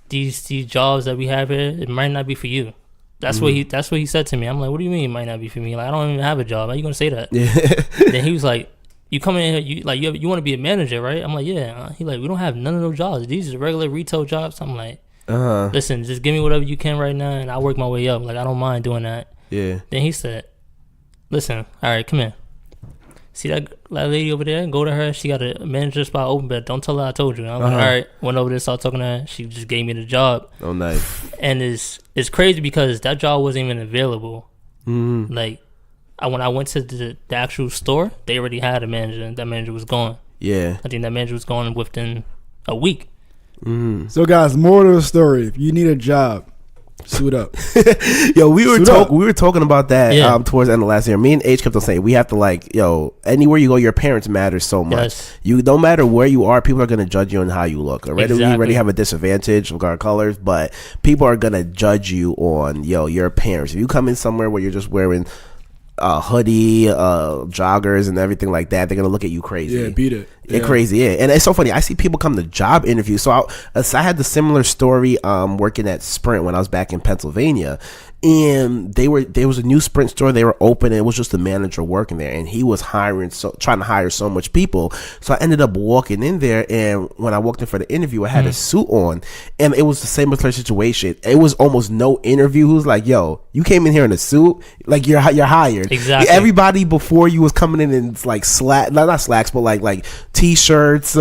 These jobs that we have here, it might not be for you. That's what he said to me. I'm like, what do you mean it might not be for me? Like, I don't even have a job. How you gonna say that? Then he was like, you come in here, you want to be a manager, right? I'm like, yeah. He like, we don't have none of those jobs. These are regular retail jobs. I'm like, listen, just give me whatever you can right now, and I'll work my way up. Like, I don't mind doing that. Yeah. Then he said, listen, all right, come here. See that lady over there? Go to her. She got a manager spot open, but don't tell her I told you. I'm like, all right. Went over there, started talking to her. She just gave me the job. Oh, nice. And it's crazy because that job wasn't even available. Like, when I went to the actual store, they already had a manager, and that manager was gone. Yeah. I think that manager was gone within a week. So, guys, more to the story. If you need a job, suit up. Yo, we were talking about that towards the end of last year. Me and H kept on saying we have to, like, yo, anywhere you go, your parents matter so much. Yes. You no matter where you are, people are gonna judge you on how you look. Already, we already have a disadvantage of our colors, but people are gonna judge you on your appearance. If you come in somewhere where you're just wearing hoodie, joggers, and everything like that, they're gonna look at you crazy. Yeah, beat it. Yeah, crazy. Yeah, and it's so funny. I see people come to job interviews. So I had the similar story working at Sprint when I was back in Pennsylvania, and there was a new Sprint store. They were open, and it was just the manager working there, and he was trying to hire so much people. So I ended up walking in there, and when I walked in for the interview, I had a suit on, and it was the same situation. It was almost no interview. Who's like, yo, you came in here in a suit, like you're hired. Exactly. Everybody before you was coming in like not slacks, but like t-shirts,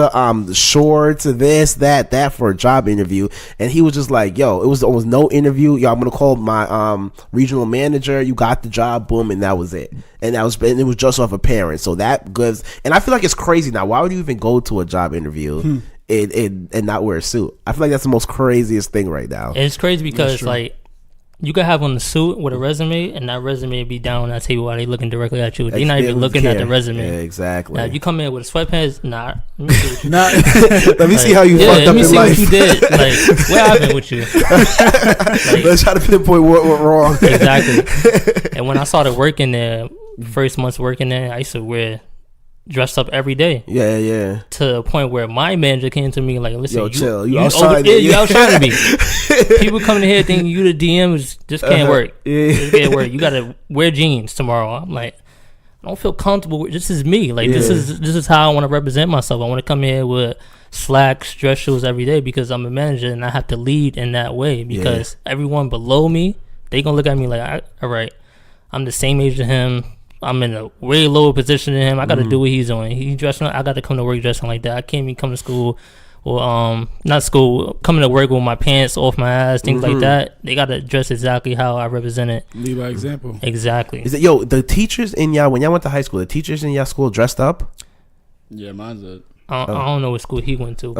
shorts, this, that for a job interview. And he was just like, yo, it was almost no interview. Yo, I'm gonna call my regional manager. You got the job, boom, and that was it. And it was just off appearance. So that gives, and I feel like it's crazy now. Why would you even go to a job interview and not wear a suit? I feel like that's the most craziest thing right now. And it's crazy because like, you could have on the suit with a resume, and that resume be down on that table while they looking directly at you. They're not even looking at the resume. Yeah, exactly. Now, if you come in with a sweatpants, let me see how you fucked up in life. Let me see what you did. Like, what happened with you? Let's try to pinpoint what went wrong. Exactly. And when I started working there, first months working there, I used to wear dressed up every day. Yeah. To the point where my manager came to me like, listen, yo, chill. You outshining me. People coming in here thinking you the DM just can't work. Just can't work. You gotta wear jeans tomorrow. I'm like, I don't feel comfortable. This is me. Like this is how I want to represent myself. I want to come here with slacks, dress shoes every day because I'm a manager and I have to lead in that way because everyone below me, they gonna look at me like, all right, I'm the same age as him. I'm in a way lower position than him. I got to do what he's doing. He dressing. I got to come to work dressing like that. I can't even come to school not school, coming to work with my pants off my ass, things like that. They gotta dress exactly how I represent it. Lead by example. Exactly. Is it the teachers in y'all when y'all went to high school? The teachers in y'all school dressed up? Yeah, mine's a. I don't know what school he went to.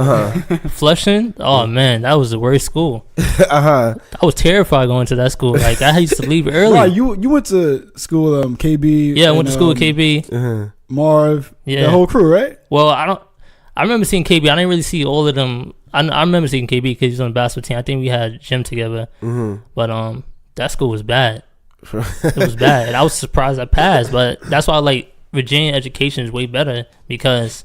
Flushing? Oh man, that was the worst school. I was terrified going to that school. Like I used to leave early. Wow, you went to school KB? Yeah, I went to school with KB. Marv. Yeah, the whole crew, right? Well, I remember seeing KB. I didn't really see all of them. I remember seeing KB because he was on the basketball team. I think we had gym together. But that school was bad. It was bad. And I was surprised I passed. But that's why like Virginia education is way better because.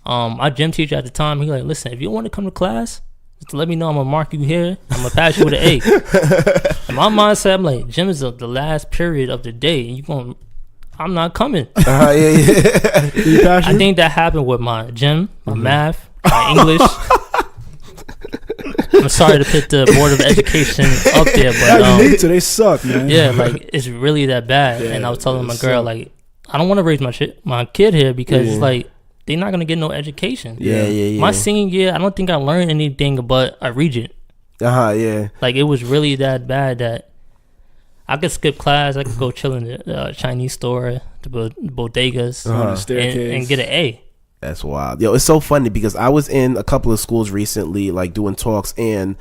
My gym teacher at the time, he like, listen, if you want to come to class, just let me know. I'm gonna mark you here. I'm gonna pass you with an A. In my mindset, I'm like, gym is the last period of the day, and I'm not coming. I think that happened with my gym, my math, my English. I'm sorry to put the Board of Education up there, but you need to. They suck, man. Yeah, like it's really that bad. Yeah, and I was telling my girl, like, I don't want to raise my kid here because it's like. They're not gonna get no education. Yeah. My senior year, I don't think I learned anything but a Regent. Yeah. Like it was really that bad that I could skip class. I could go chill in the Chinese store, the bodegas, and get an A. That's wild. Yo, it's so funny because I was in a couple of schools recently, like doing talks, and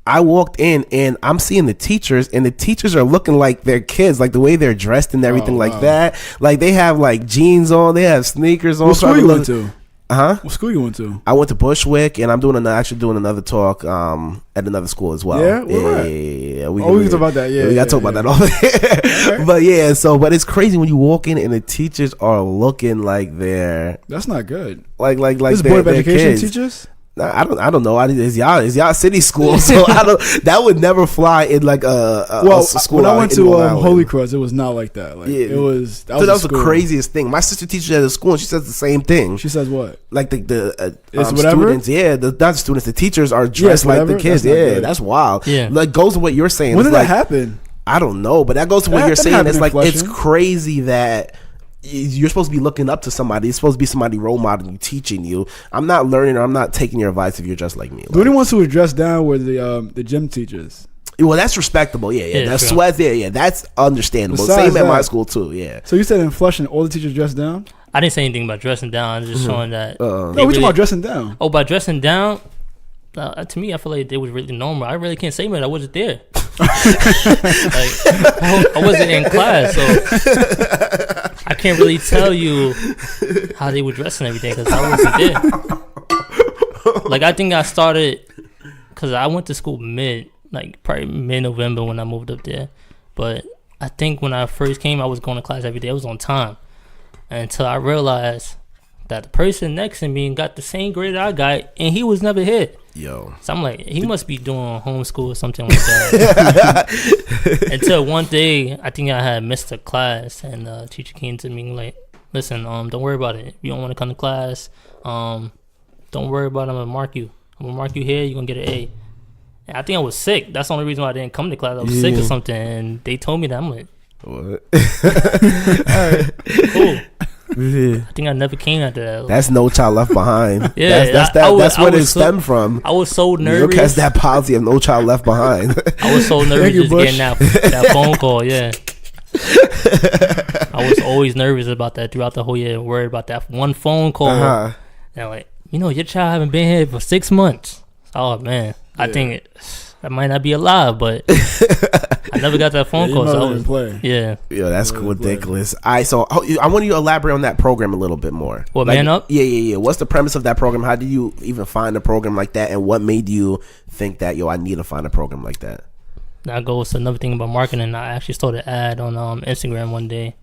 I walked in and I'm seeing the teachers, and the teachers are looking like their kids, like the way they're dressed and everything like that. Like they have like jeans on, they have sneakers on. What school you went to? What school you went to? I went to Bushwick, and I'm doing another talk at another school as well. Yeah, We can talk about that. Yeah, we gotta talk about that all day. Okay. But it's crazy when you walk in and the teachers are looking like they're. That's not good. Like this Board of Education kids. Teachers. I don't know. Is y'all city school? So that would never fly in like a school. When I went to Holy Cross, it was not like that. Like it was. That was the craziest thing. My sister teaches at a school, and she says the same thing. She says what? Like the students. Yeah, not the students. The teachers are dressed like the kids. That's wild. Yeah, like goes to what you're saying. When did that happen? I don't know, but that goes to what you're saying. It's like it's crazy that. You're supposed to be looking up to somebody. It's supposed to be somebody role modeling you, teaching you. I'm not learning or I'm not taking your advice if you're just like me. The only ones who were dressed down were the gym teachers. Well, that's respectable. Yeah. That's sweat. Yeah. That's understandable. Besides Same at my school too. Yeah. So you said in Flushing, all the teachers dressed down? I didn't say anything about dressing down. I'm just showing that. No, we talking about dressing down. Oh, by dressing down. To me, I feel like they was really normal. I really can't say much. I wasn't there. I wasn't in class, so I can't really tell you how they were dressing and everything because I wasn't there. Like I think I started because I went to school probably mid-November when I moved up there. But I think when I first came, I was going to class every day. I was on time until I realized that the person next to me got the same grade I got, and he was never here. Yo. So I'm like, he must be doing homeschool or something like that. Until one day, I think I had missed a class, and the teacher came to me like, listen, don't worry about it. If you don't want to come to class, don't worry about it. I'm going to mark you. I'm going to mark you here. You're going to get an A. And I think I was sick. That's the only reason why I didn't come to class. I was sick or something, and they told me that. I'm like, what? All right, cool. I think I never came after that. That's No Child Left Behind. Yeah, that's where it stemmed from. I was so nervous. Look at that policy of No Child Left Behind. I was so nervous just getting that phone call. Yeah, I was always nervous about that throughout the whole year. Worried about that one phone call. And I'm like, your child haven't been here for 6 months. Oh man, I think that might not be alive, but I never got that phone call. So I was playing. Yeah, that's ridiculous. All right, so I want you to elaborate on that program a little bit more. What, Man Up? Yeah. What's the premise of that program? How did you even find a program like that, and what made you think that I need to find a program like that? That goes to another thing about marketing. I actually started an ad on Instagram one day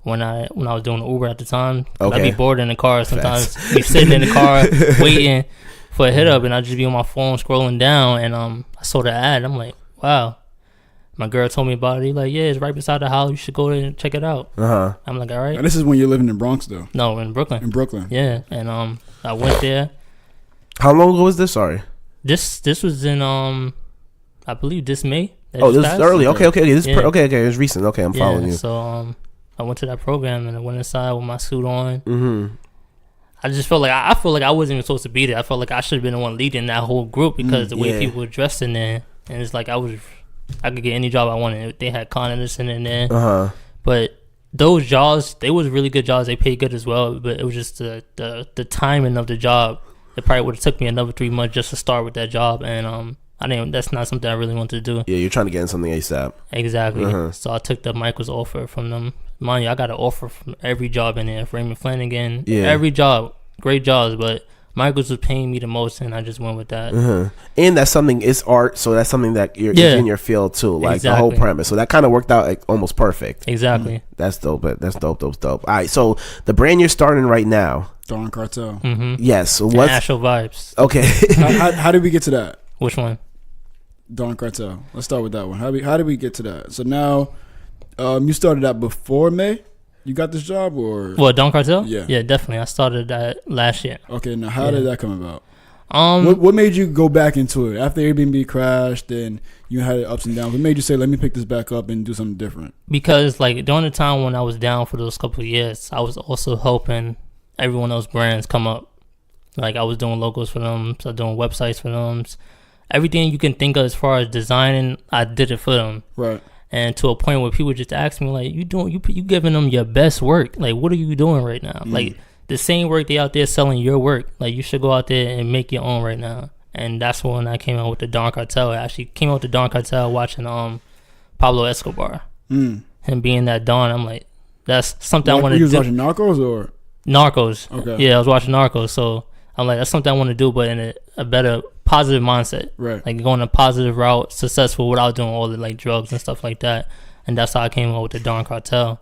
when I was doing Uber at the time. Okay. I'd be bored in the car sometimes. Be sitting in the car waiting for a hit up, and I'd just be on my phone scrolling down, and I saw the ad. I'm like, wow. My girl told me about it. He's like, yeah, it's right beside the house. You should go there and check it out. I'm like, all right. Now, this is when you're living in Bronx, though. No, in Brooklyn. In Brooklyn. Yeah, and I went there. How long ago was this? Sorry. This was in I believe this May. This is early. Okay. Okay. It was recent. Okay, I'm following you. So I went to that program and I went inside with my suit on. I just felt like I feel like I wasn't even supposed to be there. I felt like I should have been the one leading that whole group because the way people were dressed in there, and it's like I could get any job I wanted. They had Con Anderson in there, but those jobs, they was really good jobs. They paid good as well, but it was just the timing of the job. It probably would have took me another 3 months just to start with that job, and I didn't. That's not something I really wanted to do. Yeah, you're trying to get in something ASAP. Exactly. So I took the Michael's offer from them. Mind you, I got an offer from every job in there. Raymond Flanagan, every job, great jobs, but Michael's was paying me the most, and I just went with that. And that's something, it's art, so that's something that you're in your field too, like the whole premise. So that kind of worked out like almost perfect. Exactly. That's dope. That's dope. All right, so the brand you're starting right now, Dawn Cartel. Yes. So what's Actual Vibes? Okay. How did we get to that? Which one? Dawn Cartel. Let's start with that one. How did we get to that? So now, you started that before May. You got this job, or What, Dawn Cartel? Yeah, definitely. I started that last year. Okay, now how did that come about? What made you go back into it after Airbnb crashed and you had ups and downs? What made you say, "Let me pick this back up and do something different"? Because like during the time when I was down for those couple of years, I was also helping everyone else's brands come up. Like I was doing logos for them, so doing websites for them. Everything you can think of as far as designing, I did it for them. Right. And to a point where people just ask me like, you giving them your best work? Like, what are you doing right now? Like the same work they out there selling your work. Like you should go out there and make your own right now. And that's when I came out with the Dawn Cartel. I actually came out with the Dawn Cartel watching Pablo Escobar. Him being that Dawn, I'm like, that's something I want to do. You was watching Narcos or Narcos? Okay. Yeah, I was watching Narcos. So I'm like, that's something I want to do, but in a better positive mindset. Right. Like going a positive route, successful without doing all the like drugs and stuff like that. And that's how I came up with the Dawn Cartel.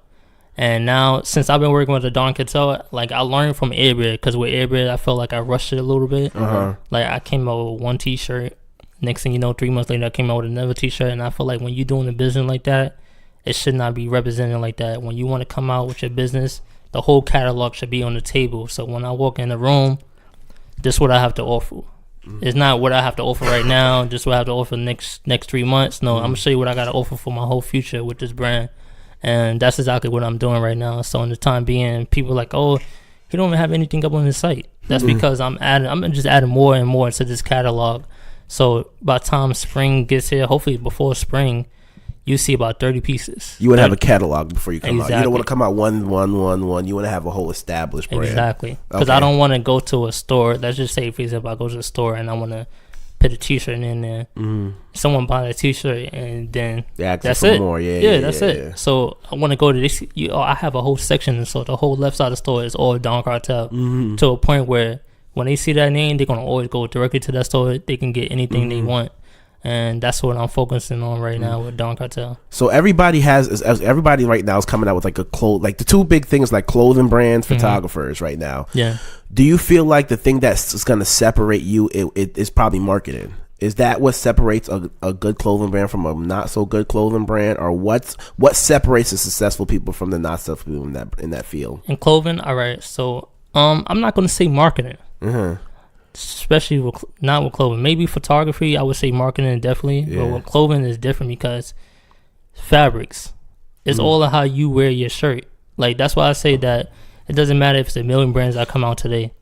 And now, since I've been working with the Dawn Cartel, like I learned from Airbread, because with Airbread, I felt like I rushed it a little bit. Like I came out with one t-shirt. Next thing you know, 3 months later, I came out with another t-shirt. And I feel like when you're doing a business like that, it should not be represented like that. When you want to come out with your business, the whole catalog should be on the table. So when I walk in the room, this is what I have to offer. It's not what I have to offer right now, just what I have to offer next 3 months. No, I'm going to show you what I got to offer for my whole future with this brand. And that's exactly what I'm doing right now. So in the time being, people are like, oh, he don't even have anything up on his site. That's because I'm just adding more and more to this catalog. So by the time spring gets here, hopefully before spring, you see about 30 pieces. You want to have a catalog before you come out. You don't want to come out one. You want to have a whole established brand. Exactly. Because I don't want to go to a store. Let's just say, for example, I go to a store and I want to put a t-shirt in there. Someone buy a t-shirt and then that's it. More. That's it. So I want to go to this. I have a whole section. So the whole left side of the store is all Dawn Cartel. To a point where when they see that name, they're going to always go directly to that store. They can get anything they want. And that's what I'm focusing on right now with Dawn Cartel. So everybody right now is coming out with like like the two big things, like clothing brands, photographers right now. Yeah. Do you feel like the thing that's going to separate you is probably marketing? Is that what separates a good clothing brand from a not so good clothing brand, or what separates the successful people from the not successful people in that field? In clothing, all right. So I'm not going to say marketing. Especially not with clothing. Maybe photography, I would say marketing definitely. But with clothing is different because fabrics. It's all of how you wear your shirt. Like that's why I say that it doesn't matter if it's a million brands that come out today.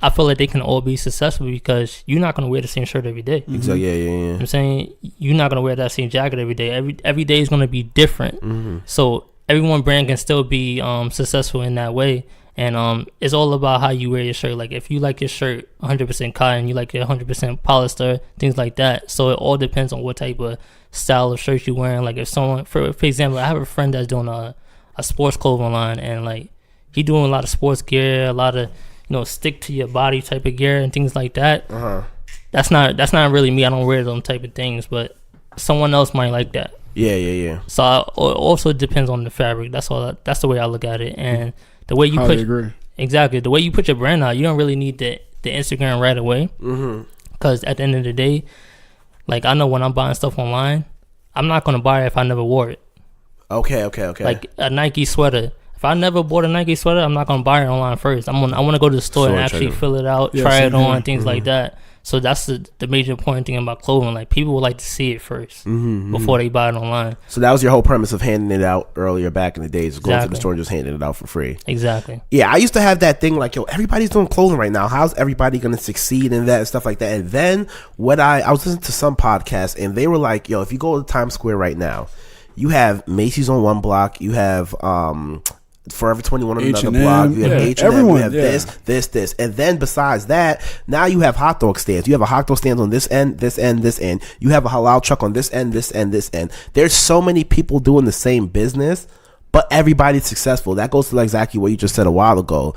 I feel like they can all be successful because you're not gonna wear the same shirt every day. So yeah. I'm saying you're not gonna wear that same jacket every day. Every day is gonna be different. So every one brand can still be successful in that way. And it's all about how you wear your shirt. Like if you like your shirt 100% cotton, you like it 100% polyester, things like that. So it all depends on what type of style of shirt you're wearing. Like if someone, for example, I have a friend that's doing a sports clothing line, and like he doing a lot of sports gear, a lot of stick to your body type of gear and things like that. That's not really me. I don't wear them type of things, but someone else might like that. Yeah. So it also depends on the fabric. That's the way I look at it. And the way you the way you put your brand out, you don't really need the Instagram right away. Because at the end of the day, like I know when I'm buying stuff online, I'm not gonna buy it if I never wore it. Okay. Like a Nike sweater. If I never bought a Nike sweater, I'm not gonna buy it online first. I want to go to the store and actually fill it out, try it on, things like that. So that's the major important thing about clothing. Like, people would like to see it first before they buy it online. So that was your whole premise of handing it out earlier back in the days, going to the Exactly. store and just handing it out for free. Exactly. Yeah, I used to have that thing like, yo, everybody's doing clothing right now. How's everybody going to succeed in that and stuff like that? And then what I was listening to some podcasts, and they were like, yo, if you go to Times Square right now, you have Macy's on one block, you have Forever 21 on another block, you have H&M, everyone, you have this, and then besides that, now you have hot dog stands. You have a hot dog stand on this end, this end, this end. You have a halal truck on this end, this end, this end. There's so many people doing the same business, but everybody's successful. That goes to exactly what you just said a while ago.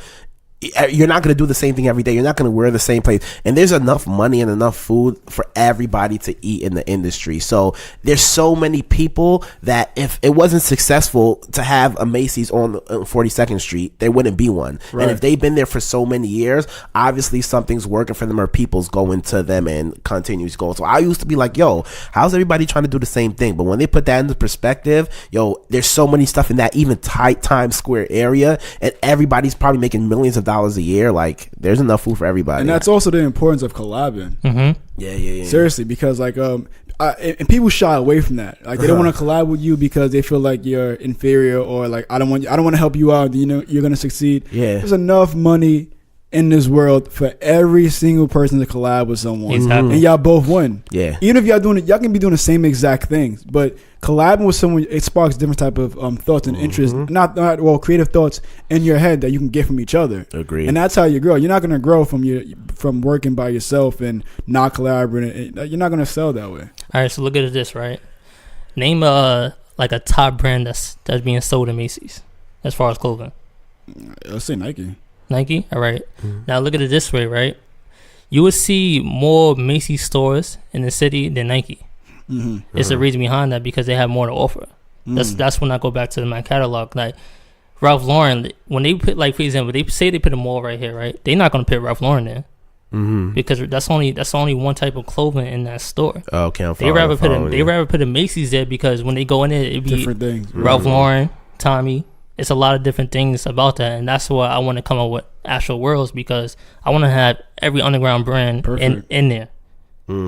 You're not going to do the same thing every day. You're not going to wear the same place. And there's enough money and enough food for everybody to eat in the industry. So there's so many people that if it wasn't successful to have a Macy's on 42nd Street, there wouldn't be one. Right. And if they've been there for so many years, obviously something's working for them or people's going to them and continues going. So I used to be like, yo, how's everybody trying to do the same thing? But when they put that into perspective, yo, there's so many stuff in that even tight Times Square area, and everybody's probably making millions of dollars a year. Like, there's enough food for everybody. And that's also the importance of collabing. Yeah. Seriously, because like and people shy away from that. Like, they don't want to collab with you because they feel like you're inferior, or like, I don't want to help you out. You know, you're gonna succeed. Yeah, there's enough money in this world for every single person to collab with someone, and y'all both win. Yeah, even if y'all doing it, y'all can be doing the same exact things, but collabing with someone, it sparks different type of thoughts and interests, not creative thoughts in your head that you can get from each other. Agree. And that's how you grow. You're not gonna grow from working by yourself and not collaborating. You're not gonna sell that way. All right, so look at this, right? Name like a top brand that's being sold in Macy's as far as clothing. Let's say Nike. Nike? All right. Now look at it this way, right? You would see more Macy's stores in the city than Nike. It's the reason behind that, because they have more to offer. That's when I go back to my catalog. Like, Ralph Lauren, when they put, like, for example, they say they put a mall right here, right? They're not going to put Ralph Lauren there. Because that's only one type of clothing in that store. Oh, okay. They rather put a Macy's there, because when they go in there, it'd be different things. Ralph Lauren, Tommy. It's a lot of different things about that, and that's why I want to come up with Astral Worlds, because I want to have every underground brand in there.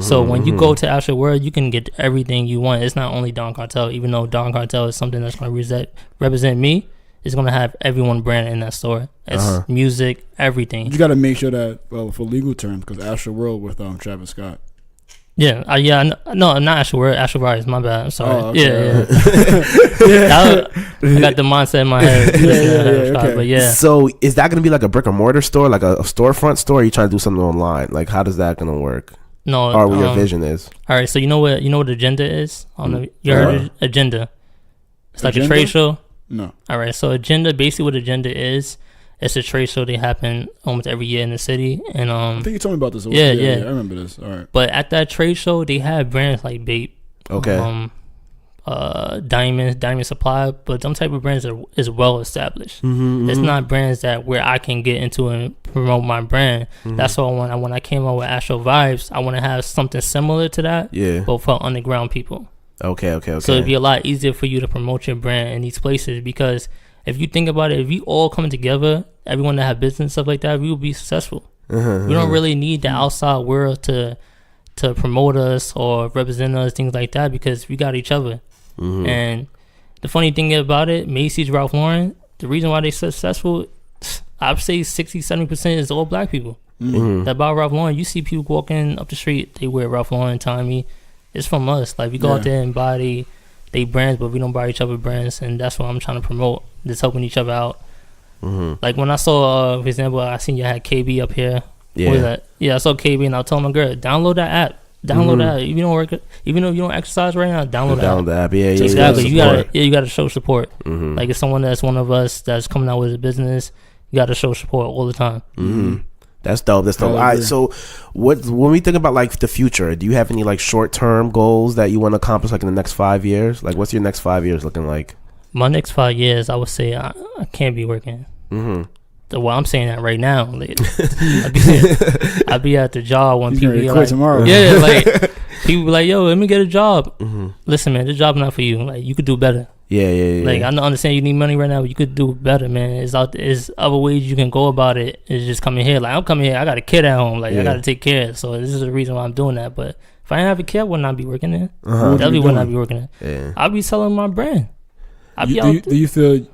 So when you go to Astral World, you can get everything you want. It's not only Don Cartel, even though Don Cartel is something that's going to represent me. It's going to have everyone brand in that store. It's music, everything. You got to make sure that, well, for legal terms, because Astral World with Travis Scott. Yeah, no, not Astral World. Astral Rise, my bad. I'm sorry. Oh, okay. I got the mindset in my head. Okay. But yeah. So is that going to be like a brick and mortar store, like a storefront store? Or are you trying to do something online? Like, how is that going to work? No. Or what your vision is? All right. So you know what Agenda is? You heard of Agenda? It's like a trade show. No. All right. So Agenda, basically, what Agenda is, it's a trade show. They happen almost every year in the city, and I think you told me about this. Yeah, I remember this. All right. But at that trade show, they have brands like Bape, Diamond Supply, but some type of brands is well established. It's not brands that where I can get into and promote my brand. That's why when I came out with Astral Vibes, I want to have something similar to that, but for underground people. Okay. So it'd be a lot easier for you to promote your brand in these places, because if you think about it, if we all come together, everyone that have business, stuff like that, we will be successful. We don't really need the outside world to promote us or represent us, things like that, because we got each other. And the funny thing about it, Macy's, Ralph Lauren, the reason why they're successful, I'd say 60-70% is all black people that buy Ralph Lauren. You see people walking up the street, they wear Ralph Lauren, Tommy. It's from us. Like, we go out there and buy they brands, but we don't buy each other brands, and that's what I'm trying to promote. Just helping each other out. Like, when I saw, for example, I seen you had KB up here. What was that? Yeah, I saw KB, and I told my girl, download that app. Download that. Even though you don't exercise right now, download the app. Yeah, exactly. You gotta show support. Like, if someone that's one of us that's coming out with a business, you gotta show support all the time. That's dope. All right. So, when we think about like the future, do you have any like short term goals that you want to accomplish like in the next 5 years? Like, what's your next 5 years looking like? My next 5 years, I would say I can't be working. Well, I'm saying that right now. Like, I'd be at the job when people be like, tomorrow. Yeah, like people be like, yo, let me get a job. Listen, man, this job not for you. Like, you could do better. Yeah. Like, I understand you need money right now, but you could do better, man. There's other ways you can go about it. It's just coming here. Like, I'm coming here. I got a kid at home. Like, I got to take care of it. So this is the reason why I'm doing that. But if I didn't have a kid, I would not be working there. Definitely would not be working there. Yeah. I'd be selling my brand. Do you feel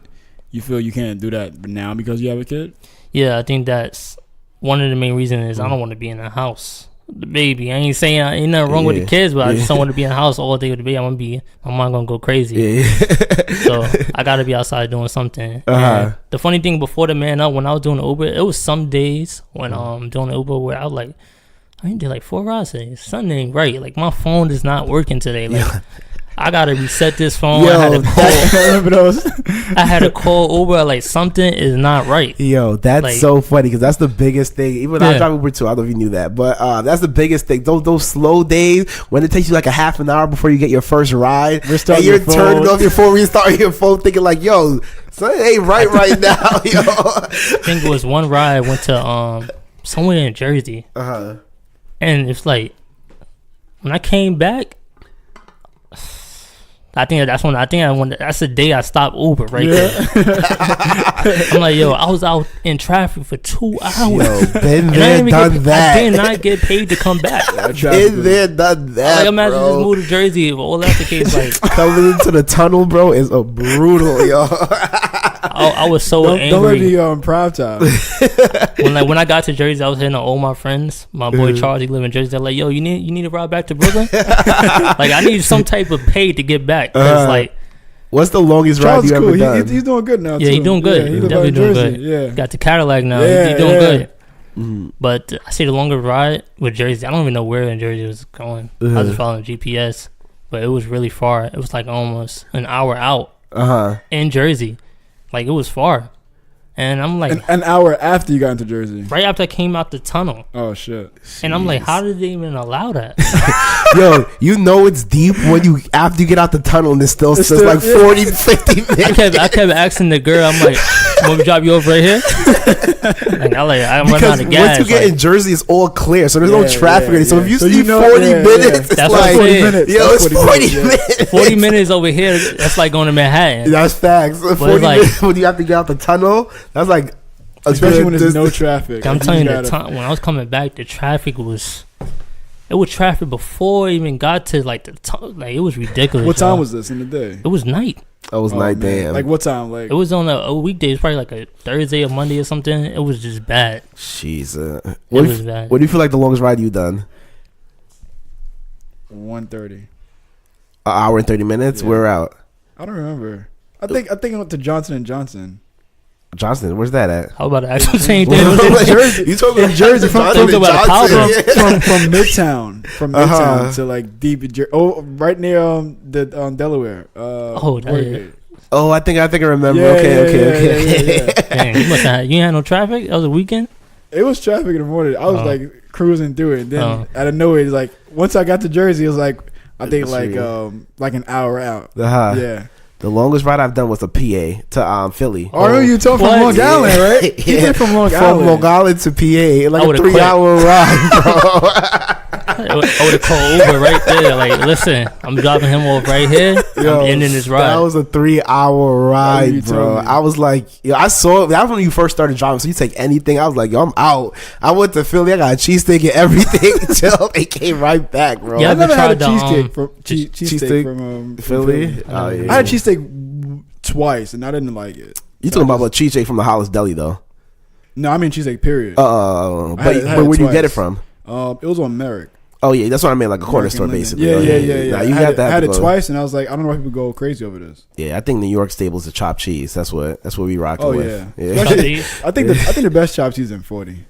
you can't do that now because you have a kid? Yeah, I think that's one of the main reasons is I don't want to be in the house. The baby. I ain't saying ain't nothing wrong with the kids, but I just don't want to be in the house all day with the baby. My mom gonna go crazy. Yeah. So I gotta be outside doing something. And the funny thing before the man up, when I was doing the Uber, it was some days when doing the Uber where I was like, I did like 4 rides today. Something ain't right. Like my phone is not working today. Like I gotta reset this phone. I had to call Uber. Like something is not right. Yo, that's like, so funny because that's the biggest thing. Even I drive Uber too. I don't know if you knew that, but that's the biggest thing. Those slow days when it takes you like a half an hour before you get your first ride, and you're turning off your phone, restarting your phone, thinking like, "Yo, something ain't right now." Yo, I think it was one ride I went to somewhere in Jersey, and it's like when I came back. I think that's the day I stopped Uber right there. I'm like, yo, I was out in traffic for 2 hours. Yo, been there, done that. I did not get paid to come back. Been there, done that. Like, imagine just moved to Jersey. If all that's the case, like coming into the tunnel, bro, is a brutal, yo. I was so angry. Don't let me on prime time. when I got to Jersey, I was hitting on all my friends. My boy Charles, he live in Jersey. They're like, yo, you need to ride back to Brooklyn. Like I need some type of pay to get back. Like, what's the longest ride you ever done? He's doing good now. Yeah, he's doing good. He's definitely doing good. Yeah, got the Cadillac now. He's doing good. But I say the longest ride with Jersey. I don't even know where in Jersey it was going. I was just following GPS, but it was really far. It was like almost an hour out in Jersey. Like it was far. And I'm like an hour after you got into Jersey. Right after I came out the tunnel. Oh shit. And I'm like, how did they even allow that? Yo, you know it's deep when you after you get out the tunnel and it's still like 40, 50 minutes. I kept asking the girl, I'm like, want me to drop you over right here? I'm running out of gas. Once you get in Jersey, it's all clear, so there's no traffic. So if you see 40 minutes, it's that's like 40 minutes. Yo, it's 40 minutes. 40 minutes over here. That's like going to Manhattan. That's facts. 40 minutes when you have to get out the tunnel. That's like, especially when there's no traffic. I'm telling you, when I was coming back, the traffic was. It was traffic before I even got to like it was ridiculous. What time was this in the day? It was night. It was night. Damn. Like what time? Like it was on a weekday. It's probably like a Thursday or Monday or something. It was just bad. Jesus. It was bad. What do you feel like the longest ride you done? 1:30. An hour and 30 minutes. Yeah. We're out. I don't remember. I think I went to Johnson & Johnson. Johnson, where's that at? How about the actual same thing? Jersey. You told me in Jersey from Midtown, to like deep Jersey. Oh, right near the Delaware. I think I remember. Okay. Dang, you ain't had no traffic. That was a weekend. It was traffic in the morning. I was like cruising through it. Then out of nowhere, it's like once I got to Jersey, it was like I think like an hour out. Yeah. The longest ride I've done was a PA to Philly. Oh, I know you talking from Long Island, right? You went from Long Island. From Long Island to PA, like a 3-hour ride, bro. I would have called Uber right there. Like, listen, I'm dropping him off right here. I'm ending this ride. That was a 3-hour ride, bro. I was like, I saw that was when you first started driving. So you take anything. I was like, yo, I'm out. I went to Philly. I got a cheesesteak and everything until they came right back, bro. Yeah, I never had a cheesesteak from Philly. I had a cheesesteak twice, and I didn't like it. You talking about a cheesesteak from the Hollis Deli, though? No, I mean cheesesteak. Period. But where you get it from? It was on Merrick. Oh yeah, that's what I mean, like a corner store, basically. Yeah. Nah, I had it twice, and I was like, I don't know why people go crazy over this. Yeah, I think New York staples the chopped cheese. That's what we rocking with. Yeah. I think the best chopped cheese is in 40.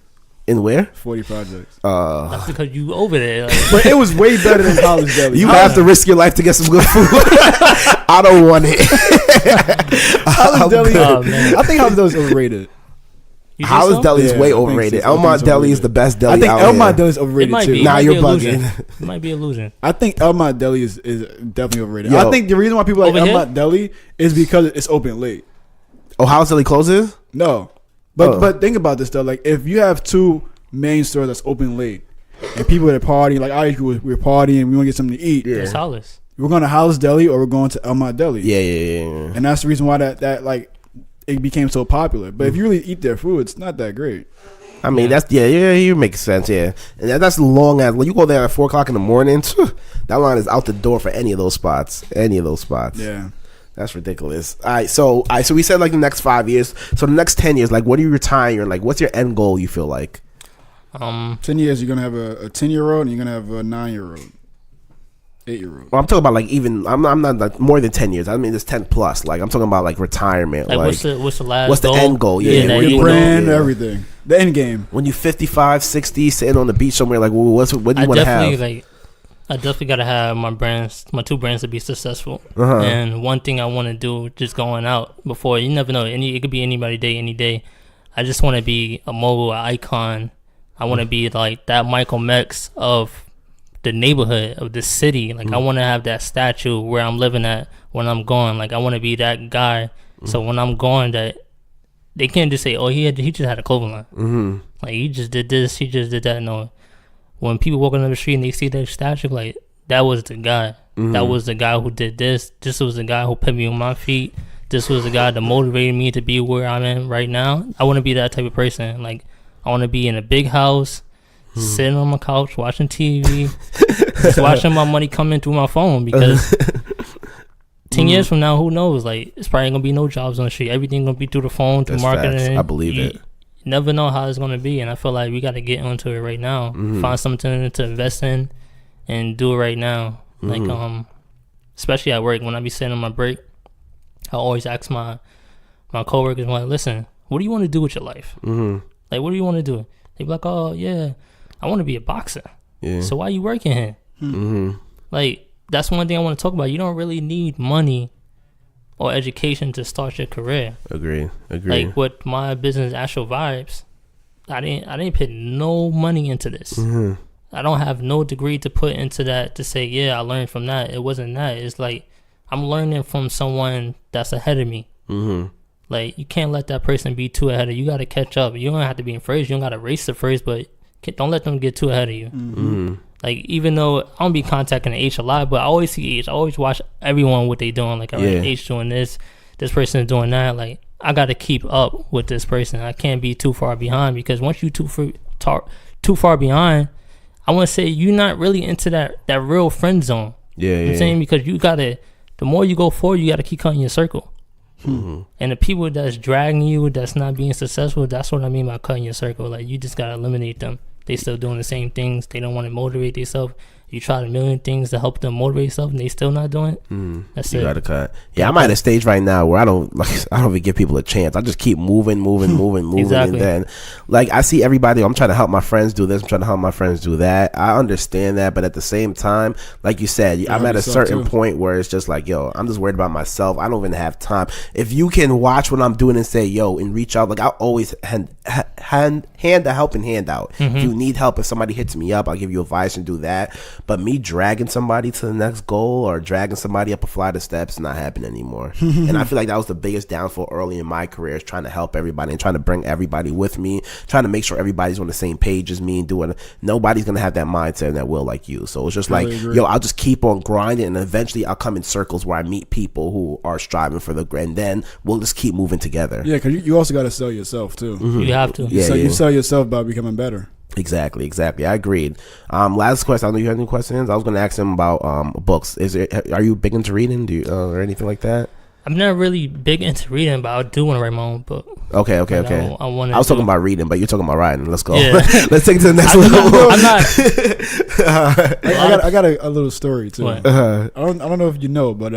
In where? 40 Projects. That's because you over there. Like. But it was way better than Hollis Deli. You have to risk your life to get some good food. I don't want it. Hollis Deli. I think Hollis Deli is overrated. Hollis Deli is way overrated. Elmont Deli is the best deli. I think Elmont Deli is overrated too. Nah, you're bugging. It might be a illusion. I think Elmont Deli is definitely overrated. I think the reason why people like Elmont Deli is because it's open late. Oh, Hollis Deli closes? No. But think about this though. Like if you have two main stores that's open late and people that are partying, like we're partying, we want to get something to eat. It's Hollis. we're going to House Deli or we're going to Elmont Deli. Yeah. And that's the reason why that like it became so popular. But if you really eat their food, it's not that great. I mean, that's you make sense, yeah. And that's long as when you go there at 4:00 in the morning. That line is out the door for any of those spots. Yeah, that's ridiculous. All right, so we said like the next 5 years. So the next 10 years, like, what are you retiring? Like, what's your end goal? You feel like 10 years, you're gonna have a 10-year-old and you're gonna have a 9-year-old, 8-year-old. Well, I'm talking about like even I'm not like more than 10 years. I mean, it's 10 plus. Like I'm talking about like retirement. Like what's the last? What's goal? the end goal? Yeah, that Your brand, everything, the end game. When you're 55, 60, sitting on the beach somewhere, like what do you want to have? I definitely gotta have my two brands to be successful. Uh-huh. And one thing I want to do, just going out before, you never know. It could be anybody day, any day. I just want to be a mogul, an icon. I want to be like that Michael Mex of the neighborhood, of the city. Like I want to have that statue where I'm living at when I'm gone. Like I want to be that guy. So when I'm gone, that they can't just say, "Oh, he just had a clothing line." Like he just did this, he just did that. No. When people walking down the street and they see that statue, like, that was the guy. That was the guy who did this. This was the guy who put me on my feet. This was the guy that motivated me to be where I'm in right now. I want to be that type of person. Like, I want to be in a big house, sitting on my couch, watching TV, just watching my money come in through my phone. Because 10 years from now, who knows? Like, it's probably going to be no jobs on the street. Everything going to be through the phone, through marketing. Facts. I believe it. Never know how it's going to be, and I feel like we got to get into it right now. Find something to invest in and do it right now. Like especially at work, when I be sitting on my break, I always ask my coworkers, I'm like, listen, what do you want to do with your life? Like, what do you want to do? They be like, oh yeah, I want to be a boxer. So why you working here? Like, that's one thing I want to talk about. You don't really need money or education to start your career. Agree. Like with my business, Astro Vibes, I didn't put no money into this. I don't have no degree to put into that to say, yeah, I learned from that. It wasn't that. It's like I'm learning from someone that's ahead of me. Like, you can't let that person be too ahead of you. You got to catch up. You don't have to be in first. You don't got to race the first, but don't let them get too ahead of you. Like, even though I don't be contacting H a lot, but I always see H. I always watch everyone what they doing. Like, all right, H doing this person is doing that. Like, I got to keep up with this person. I can't be too far behind, because once you too far behind, I want to say you're not really into that real friend zone. You know what I'm saying? Because you got to, the more you go forward, you got to keep cutting your circle. And the people that's dragging you, that's not being successful, that's what I mean by cutting your circle. Like, you just got to eliminate them. They still doing the same things. They don't want to motivate themselves. You try a million things to help them motivate themselves, and they still not doing it. That's it. You gotta cut. Yeah, I'm at a stage right now where I don't even give people a chance. I just keep moving, Exactly. and then, like, I see everybody. I'm trying to help my friends do this. I'm trying to help my friends do that. I understand that, but at the same time, like you said, I'm at a certain point where it's just like, yo, I'm just worried about myself. I don't even have time. If you can watch what I'm doing and say, yo, and reach out, like, I'll always hand the helping hand out. If you need help, if somebody hits me up, I'll give you advice and do that. But me dragging somebody to the next goal or dragging somebody up a flight of steps not happening anymore. And I feel like that was the biggest downfall early in my career, is trying to help everybody and trying to bring everybody with me, trying to make sure everybody's on the same page as me and doing. Nobody's gonna have that mindset and that will like you. So it's just like, yo, I'll just keep on grinding, and eventually I'll come in circles where I meet people who are striving for the, and then we'll just keep moving together. Yeah, because you also got to sell yourself too. You have to. You sell yourself by becoming better. Exactly. I agreed. Last question. I know you had any questions. I was going to ask him about books. Are you big into reading? Do you, or anything like that? I'm not really big into reading, but I do want to write my own book. Okay. I was talking about reading, but you're talking about writing. Let's go. Yeah. Let's take it to the next level. I got a little story too. I don't know if you know, but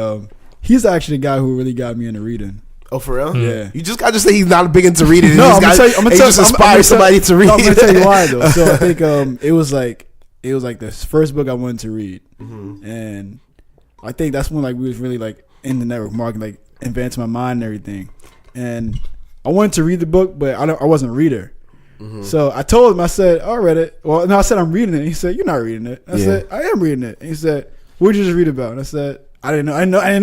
he's actually the guy who really got me into reading. Oh, for real? Yeah. You just got to say he's not big into reading. No, I'm gonna tell somebody to read. No, I'm gonna tell you why though. So I think it was like the first book I wanted to read, and I think that's when like we was really like in the network marketing, like advancing my mind and everything. And I wanted to read the book, but I wasn't a reader. So I told him, I said, I read it. Well, no, I said I'm reading it. And he said, you're not reading it. I said, I am reading it. And he said, what'd you just read about? And I said, I didn't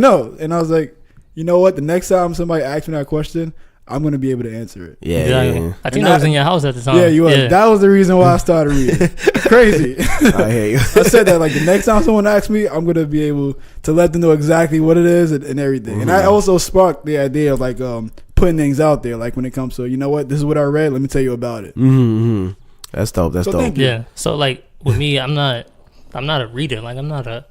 know. And I was like, you know what? The next time somebody asks me that question, I'm gonna be able to answer it. Yeah, Exactly. yeah. I think that was in your house at the time. Yeah, you was. That was the reason why I started reading. Crazy. I hear you. I said that like the next time someone asks me, I'm gonna be able to let them know exactly what it is and everything. And I also sparked the idea of like putting things out there, like when it comes to, you know what, this is what I read. Let me tell you about it. Mm-hmm. That's dope. That's So dope. thank you. Yeah. So like with me, I'm not a reader. Like I'm not a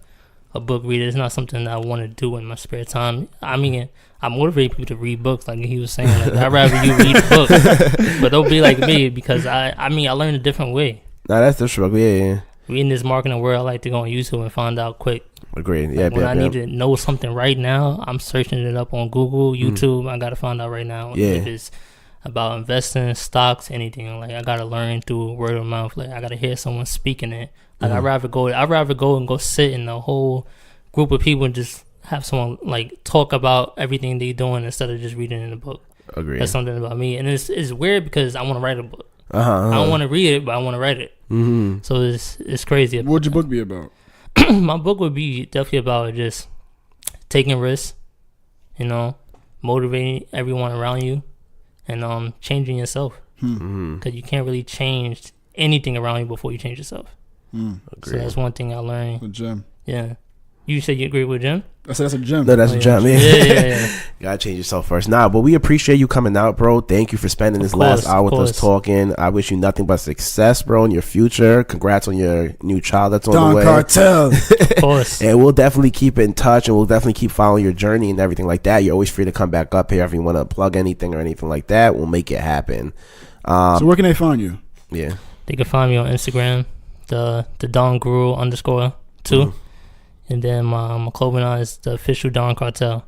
book reader. It's not something that I want to do in my spare time. I mean, I motivate people to read books, like he was saying. Like, I'd rather you read a book, but don't be like me, because I learned a different way. Nah, that's the struggle. Yeah. Reading this marketing world, I like to go on YouTube and find out quick. Agreed. Yeah. When I need to know something right now, I'm searching it up on Google, YouTube. I gotta find out right now if it's about investing, stocks, anything. Like I gotta learn through word of mouth. Like I gotta hear someone speaking it. Like I'd rather go and go sit in a whole group of people and just have someone like talk about everything they're doing instead of just reading in a book. Agreed. That's something about me, and it's weird because I want to write a book. I don't want to read it, but I want to write it. Mm-hmm. So it's crazy. What would your book be about? My book would be definitely about just taking risks, motivating everyone around you, and changing yourself. Because you can't really change anything around you before you change yourself. So that's one thing I learned. A gem. Yeah. You said you agree with Jim? I said that's a gem. No, that's a gem. Yeah. Yeah. Gotta change yourself first. Nah, but we appreciate you coming out, bro. Thank you for spending this last hour with us talking. I wish you nothing but success, bro, in your future. Congrats on your new child that's on the way. Don Cartel. Of course. And we'll definitely keep in touch, and we'll definitely keep following your journey and everything like that. You're always free to come back up here if you want to plug anything or anything like that. We'll make it happen. So where can they find you? Yeah. They can find me on Instagram, the Don Guru _2. And then my clothing line is the official Don Cartel.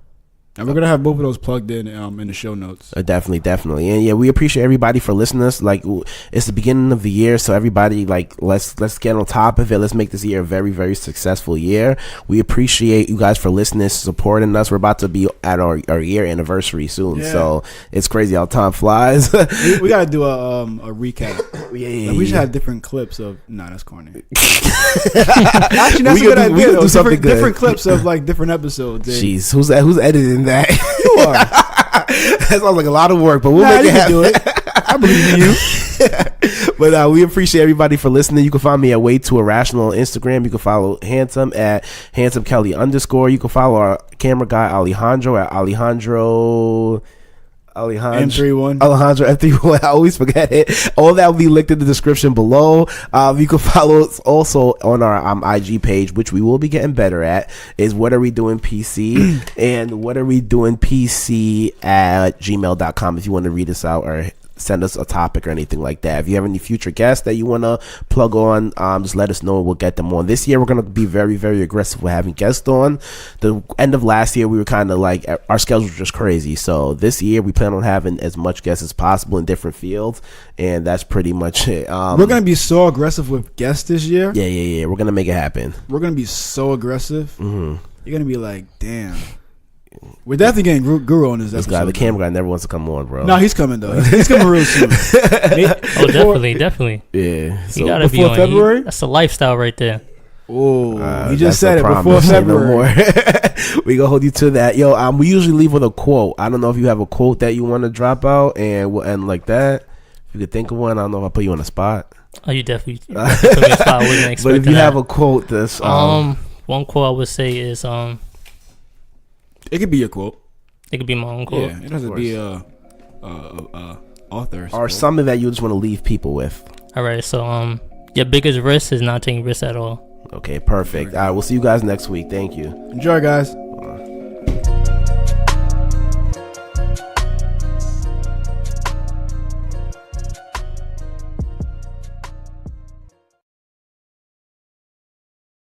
And we're going to have both of those plugged in the show notes. Definitely. And yeah, we appreciate everybody for listening to us. Like, it's the beginning of the year, so everybody, like, let's get on top of it. Let's make this year a very, very successful year. We appreciate you guys for listening, supporting us. We're about to be at our year anniversary soon, so it's crazy how time flies. we got to do a recap. Yeah. Like, we should have different clips of... Nah, that's corny. Actually, that's a good idea. We could do something good. Different clips of, like, different episodes. Jeez, who's editing that? You are. That sounds like a lot of work, but we'll make it happen. Do it. I believe in you. But we appreciate everybody for listening. You can find me at Way Too Irrational on Instagram. You can follow Hansome at HansomeKelly _. You can follow our camera guy Alejandro at Alejandro M31. Alejandro M31. I always forget it. All that will be linked in the description below. You can follow us also on our IG page, which we will be getting better at, is What Are We Doing PC and What Are We Doing PC at gmail.com if you want to read us out or send us a topic or anything like that. If you have any future guests that you want to plug on, just let us know and we'll get them on. This year we're going to be very, very aggressive with having guests on. The end of last year we were kind of like, our schedules were just crazy, so this year we plan on having as much guests as possible in different fields, and that's pretty much it. We're going to be so aggressive with guests this year. Yeah, we're going to make it happen. We're going to be so aggressive. You're going to be like, damn. We're definitely getting Guru on this episode. Guy, the camera guy, never wants to come on, bro. No, he's coming though. He's coming real soon. Definitely. Yeah. So you gotta be on February. That's a lifestyle right there. Oh, he just said it before February. We gonna hold you to that, yo. We usually leave with a quote. I don't know if you have a quote that you want to drop out, and we'll end like that. If you could think of one, I don't know if I put you on the spot. Oh, you definitely put me on the spot. I wasn't expecting But if you have a quote, this one quote I would say is it could be your quote. It could be my own quote. Yeah, it doesn't be author or something that you just want to leave people with. All right, so your biggest risk is not taking risks at all. Okay, perfect. All right, we'll see you guys next week. Thank you. Enjoy, guys.